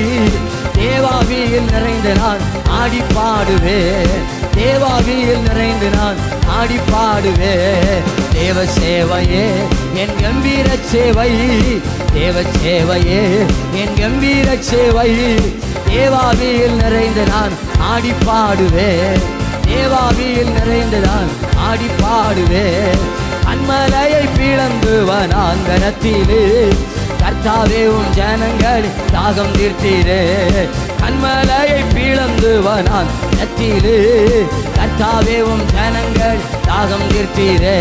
தேவாவியில் நிறைந்து நான் ஆடி பாடுவேன், தேவாவியில் நிறைந்து நான் ஆடி பாடுவேன். தேவ சேவையே என் கம்பீர சேவை, தேவ சேவையே என் கம்பீர சேவை. தேவாவியில் நிறைந்து நான் ஆடி பாடுவேன், தேவாவியில் நிறைந்து நான் ஆடி பாடுவேன். கன்மலையை பிளந்து வனாந்தரத்திலே கர்த்தாவே உம் ஜனங்கள் தாகம் தீர்த்தீரே. கன்மலையை பிளந்து வனாந்தரத்திலே கர்த்தாவே உம் ஜனங்கள் தாகம் தீர்த்தீரே.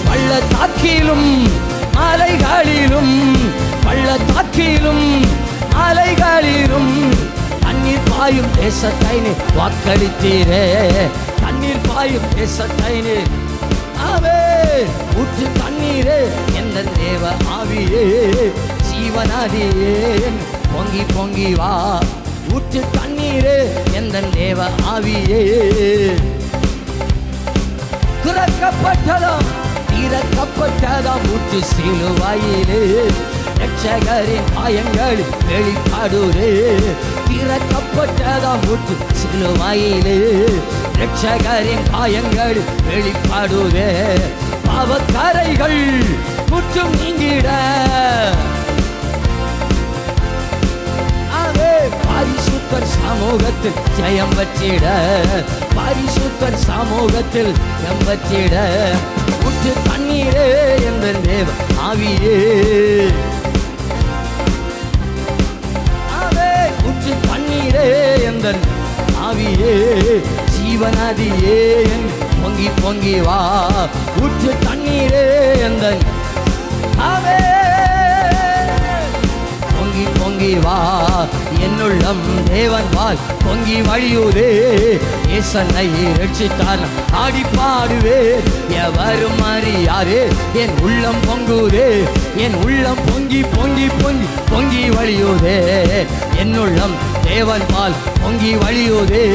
பள்ளத்தாக்கிலும் மலைகளிலும், பள்ளத்தாக்கிலும் மலைகளிலும் தண்ணீர் பாயும் தேசத்தை வாக்களித்தீரே. தண்ணீர் பாயும் தேசத்தை ஆவே ஊற்று தண்ணீரே எந்த தேவ ஆவியே, ஜீவனாதியே பொங்கி பொங்கி வா. ஊற்று தண்ணீரே எந்த தேவ ஆவியே. திறக்கப்பட்டதாம் திறக்கப்பட்டதாம் ஊற்று சிலுவையிலே, ரட்சகரின் காயங்கள் வெளிப்பாடுதே. திறக்கப்பட்டதாம் முற்று சிலுவையிலே ரட்சகரின் காயங்கள் வெளிப்பாடுதே. பாவக்கரைகள் முற்றும் நீங்கிட பரிசுத்தர் சமூகத்தில் ஜெயம் வச்சிட, பரிசுத்தர் சமூகத்தில் ஜெயம் வச்சிட. முற்று தண்ணீரே என்ற தேவ ஆவியே, முற்று தண்ணீரே என்ற ஆவியே, ஜீவநதியே பொங்கி பொங்கி வா. ஊற்று தண்ணீரே என்ற ஆவே பொங்கி பொங்கி வா. என்னுள்ளம் தேவன் வாழ் பொங்கி வழியுதே. ஏசனை ரட்சித்தார் ஆடி பாடுவே. எவரும் அறியாரே என் உள்ளம் பொங்குதே. என் உள்ளம் பொங்கி பொங்கி பொங்கி பொங்கி வழியுதே. என்னுள்ளம் தேவன் பால் பொங்கி வழியுதே.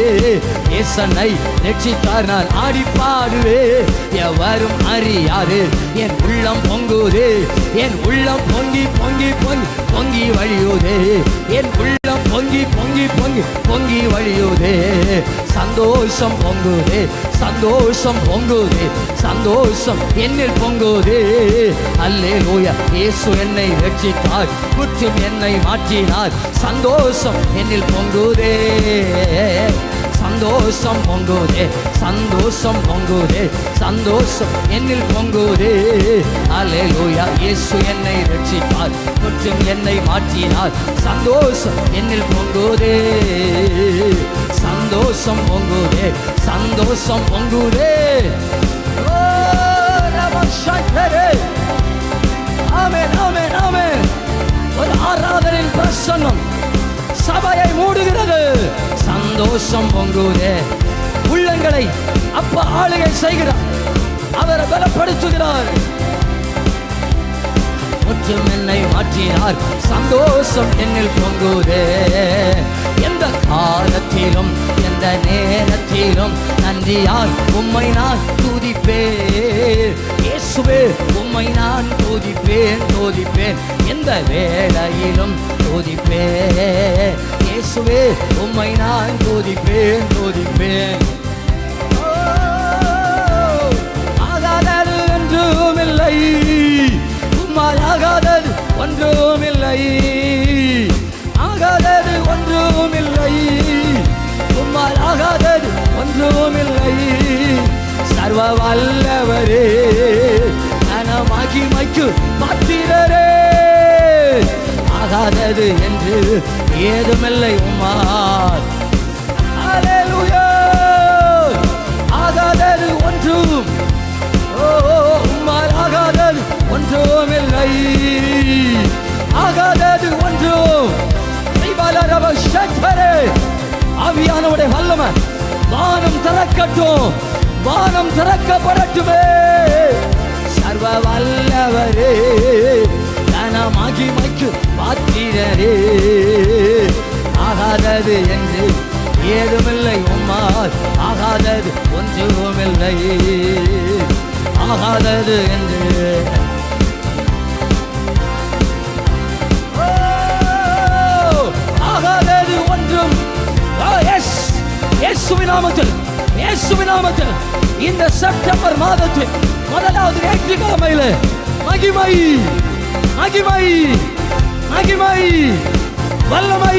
ஏசனை ரட்சித்தார் நான் ஆடி பாடுவே. எவரும் அறியாரே என் உள்ளம் பொங்குதே. என் உள்ளம் பொங்கி பொங்கி பொங்கி பொங்கி வழியுதே. என் உள்ளம் பொங்கி பொங்கி பொங்கி பொங்கி வழியுதே. சந்தோஷம் பொங்குதே, சந்தோஷம் பொங்குதே, சந்தோஷம் என்னில் பொங்குதே. அல்லேலூயா. இயேசு என்னை ரட்சித்தார், குற்றம் என்னை மாற்றினார். சந்தோஷம் என்னில் பொங்குதே, சந்தோஷம் பொங்குதே, சந்தோஷம் பொங்குதே, சந்தோஷம் என்னில் பொங்குதே. அல்லேலூயா. இயேசு என்னை ரட்சித்தார், குற்றம் என்னை மாற்றினார். சந்தோஷம் என்னில் பொங்குதே, சந்தோஷம் பொங்குதே, சந்தோஷம் பொங்குதே. ஆமென், ஆமென், ஆமென். ஒரு ஆராதனையின் பிரசன்னம் சபையை மூடுகிறது. சந்தோஷம் பொங்குதே. உள்ளங்களை அப்ப ஆளுகை செய்கிறார், அவரை பலப்படுத்துகிறார். முற்றும் என்னை மாற்றினார். சந்தோஷம் என்னில் பொங்குதே. எந்த காலத்திலும் எந்த நேரத்திலும் நன்றியால் உம்மை நான் துதிப்பேன். இயேசுவே உம்மை நான் துதிப்பேன், துதிப்பேன். எந்த வேளையிலும் துதிப்பேன். இயேசுவே உம்மை நான் துதிப்பேன், துதிப்பேன். ஆகாதது ஒன்றுமில்லை, உம்மால் ஆகாதது ஒன்றுமில்லை. ஆகாதது ஒன்றுமில்லை, உம்மால் ஆகாதது ஒன்றுமில்லை. சர்வ வல்லவரே, மகிமைக்கு பாத்திரரே. ஆகாதது என்று ஏதுமில்லை உம்மால். அல்லேலூயா. ஆகாதது ஒன்றும் உம்மால் ஆகாதது ஒன்றுமில்லை. ஆகாதது ஒன்றும். ஆவியானவருடைய வல்லமை வானம் திறக்கட்டும், வானம் திறக்கப்படட்டுமே. சர்வ வல்லவரே, மகிமைக்கு பாத்திரரே. ஆகாதது என்று ஏதுமில்லை உம்மால். ஆகாதது ஒன்றுமில்லை. ஆகாதது என்று ஆகாதது ஒன்றும். இயேசுவின் நாமத்தில், இயேசுவின் நாமத்தில் இந்த செப்டம்பர் மாதத்தில் முதலாவது ஞாயிற்றுக்கிழமையில் மகிமை, மகிமை, மகிமை, வல்லமை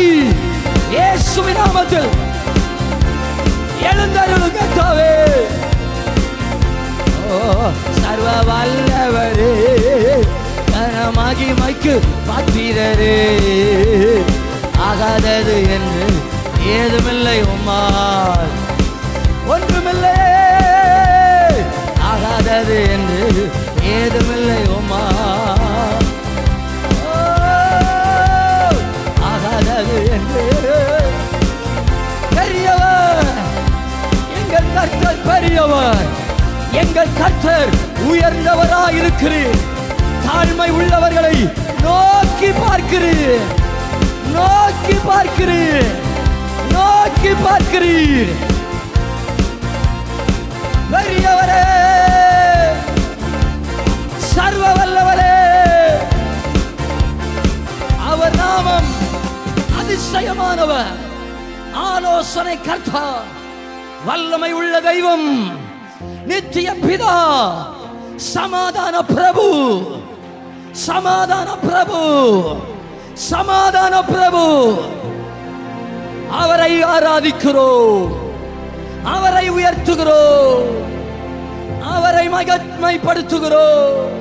இயேசுவின் நாமத்தில் எழுந்தருளும் கர்த்தாவே. சர்வ வல்லவரே, மகிமைக்கு பாத்திரரே. ஆகாதது என்று ஏதுமில்லை உம்மால். ஒன்றுமில்லை. ஆகாதது என்று ஏதுமில்லை உம்மால். ஆகாதது என்று. பெரியவர் எங்கள் கர்த்தர், பெரியவர் எங்கள் கர்த்தர் உயர்ந்தவராயிருக்கிறீர். தாழ்மை உள்ளவர்களை நோக்கி பார்க்கிறீர், நோக்கி பார்க்கிறீர், நோக்கி பார்க்கிறீர். பெரியவரே, சர்வ வல்லவரே, ஆலோசனை கர்த்தா, வல்லமை உள்ள தெய்வம், நித்திய பிதா, சமாதான பிரபு, சமாதான பிரபு, சமாதான பிரபு. அவரை ஆராதிக்கிறோம், அவரை உயர்த்துகிறோம், அவரை மகிமைப்படுத்துகிறோம்.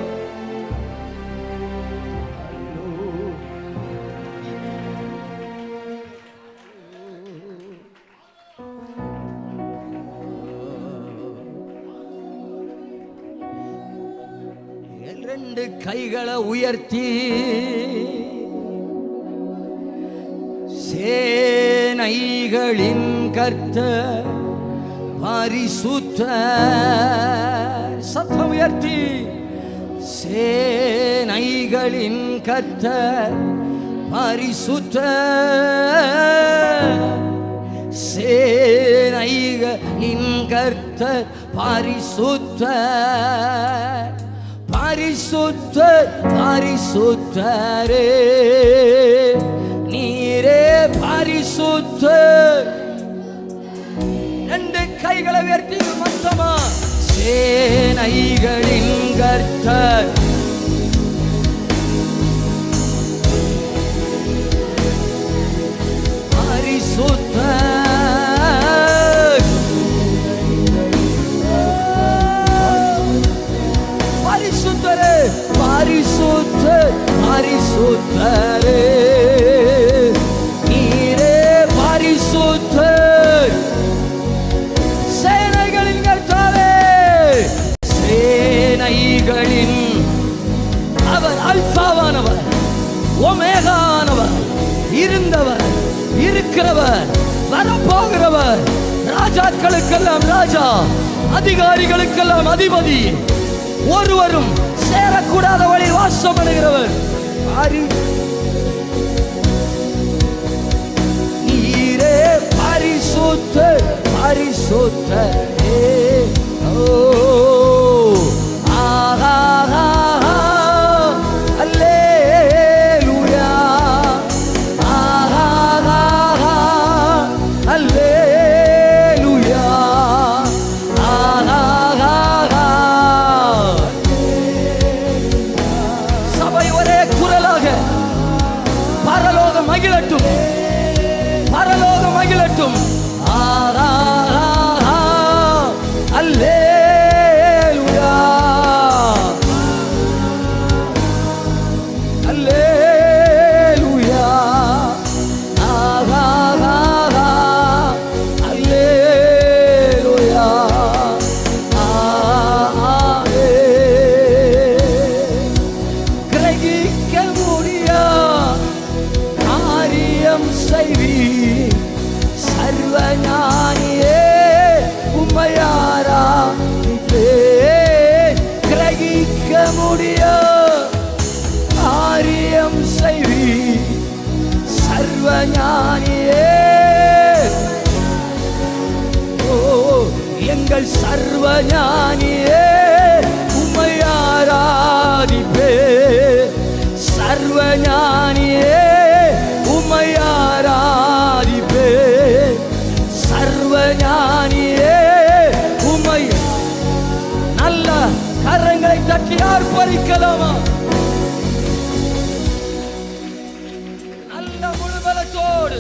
ரெண்டு கைகளை உயர்த்தி சேனைகளின் கர்த்தர் பரிசுத்தர், சத்தம் உயர்த்தி சேனைகளின் கர்த்தர் பரிசுத்தர், சேனைகளின் கர்த்தர் பரிசுத்தர், பரிசுத்தர், பரிசுத்தரே நீரே பரிசுத்தர். ரெண்டு கைகளை உயர்த்தி மொத்தமா சேனைகளின் கர்த்தர் பரிசுத்தர், பரிசுத்தரே, பரிசுத்தர், பரிசுத்தரே நீரே பரிசுத்தர். சேனைகளின் கர்த்தாவே, சேனைகளின் அவர் அல்பாவானவர், ஒமேகானவர், இருந்தவர், இருக்கிறவர், வரப்போகிறவர், ராஜாக்களுக்கெல்லாம் ராஜா, அதிகாரிகளுக்கெல்லாம் அதிபதி, ஒருவரும் சேரக்கூடாத வழி வாசம் பண்ணுகிறவர். நீரே பரிசுத்தர், பரிசுத்தரே. ஓ ஆஹா, அல்லேலூயா, ஆஹா, அல்லேலூயா, ஆஹா. சபை ஒரே குரலாக பரலோகம் மகிழட்டும், பரலோகம் மகிழட்டும். ஆஹா, அல்லேலூயா, அல்லேலூயா, ஆஹா, அல்லேலூயா, ஆமே. கிரகிக்க முடியா காரியம் செய்வீர் சர்வஞானியே, உம்மையாரா கிரகிக்க முடியா காரியம் செய்வீர் சர்வஞானியே. ஓ எங்கள் சர்வஞானியே, உம்மையாராதிப்பே, சர்வஞானியே, உம்மையாராதிப்பே, சர்வஞானியே, உம்மை. நல்ல கரங்களை தட்டி ஆர்ப்பரிக்கலாமா? நல்ல முழுபலத்தோடு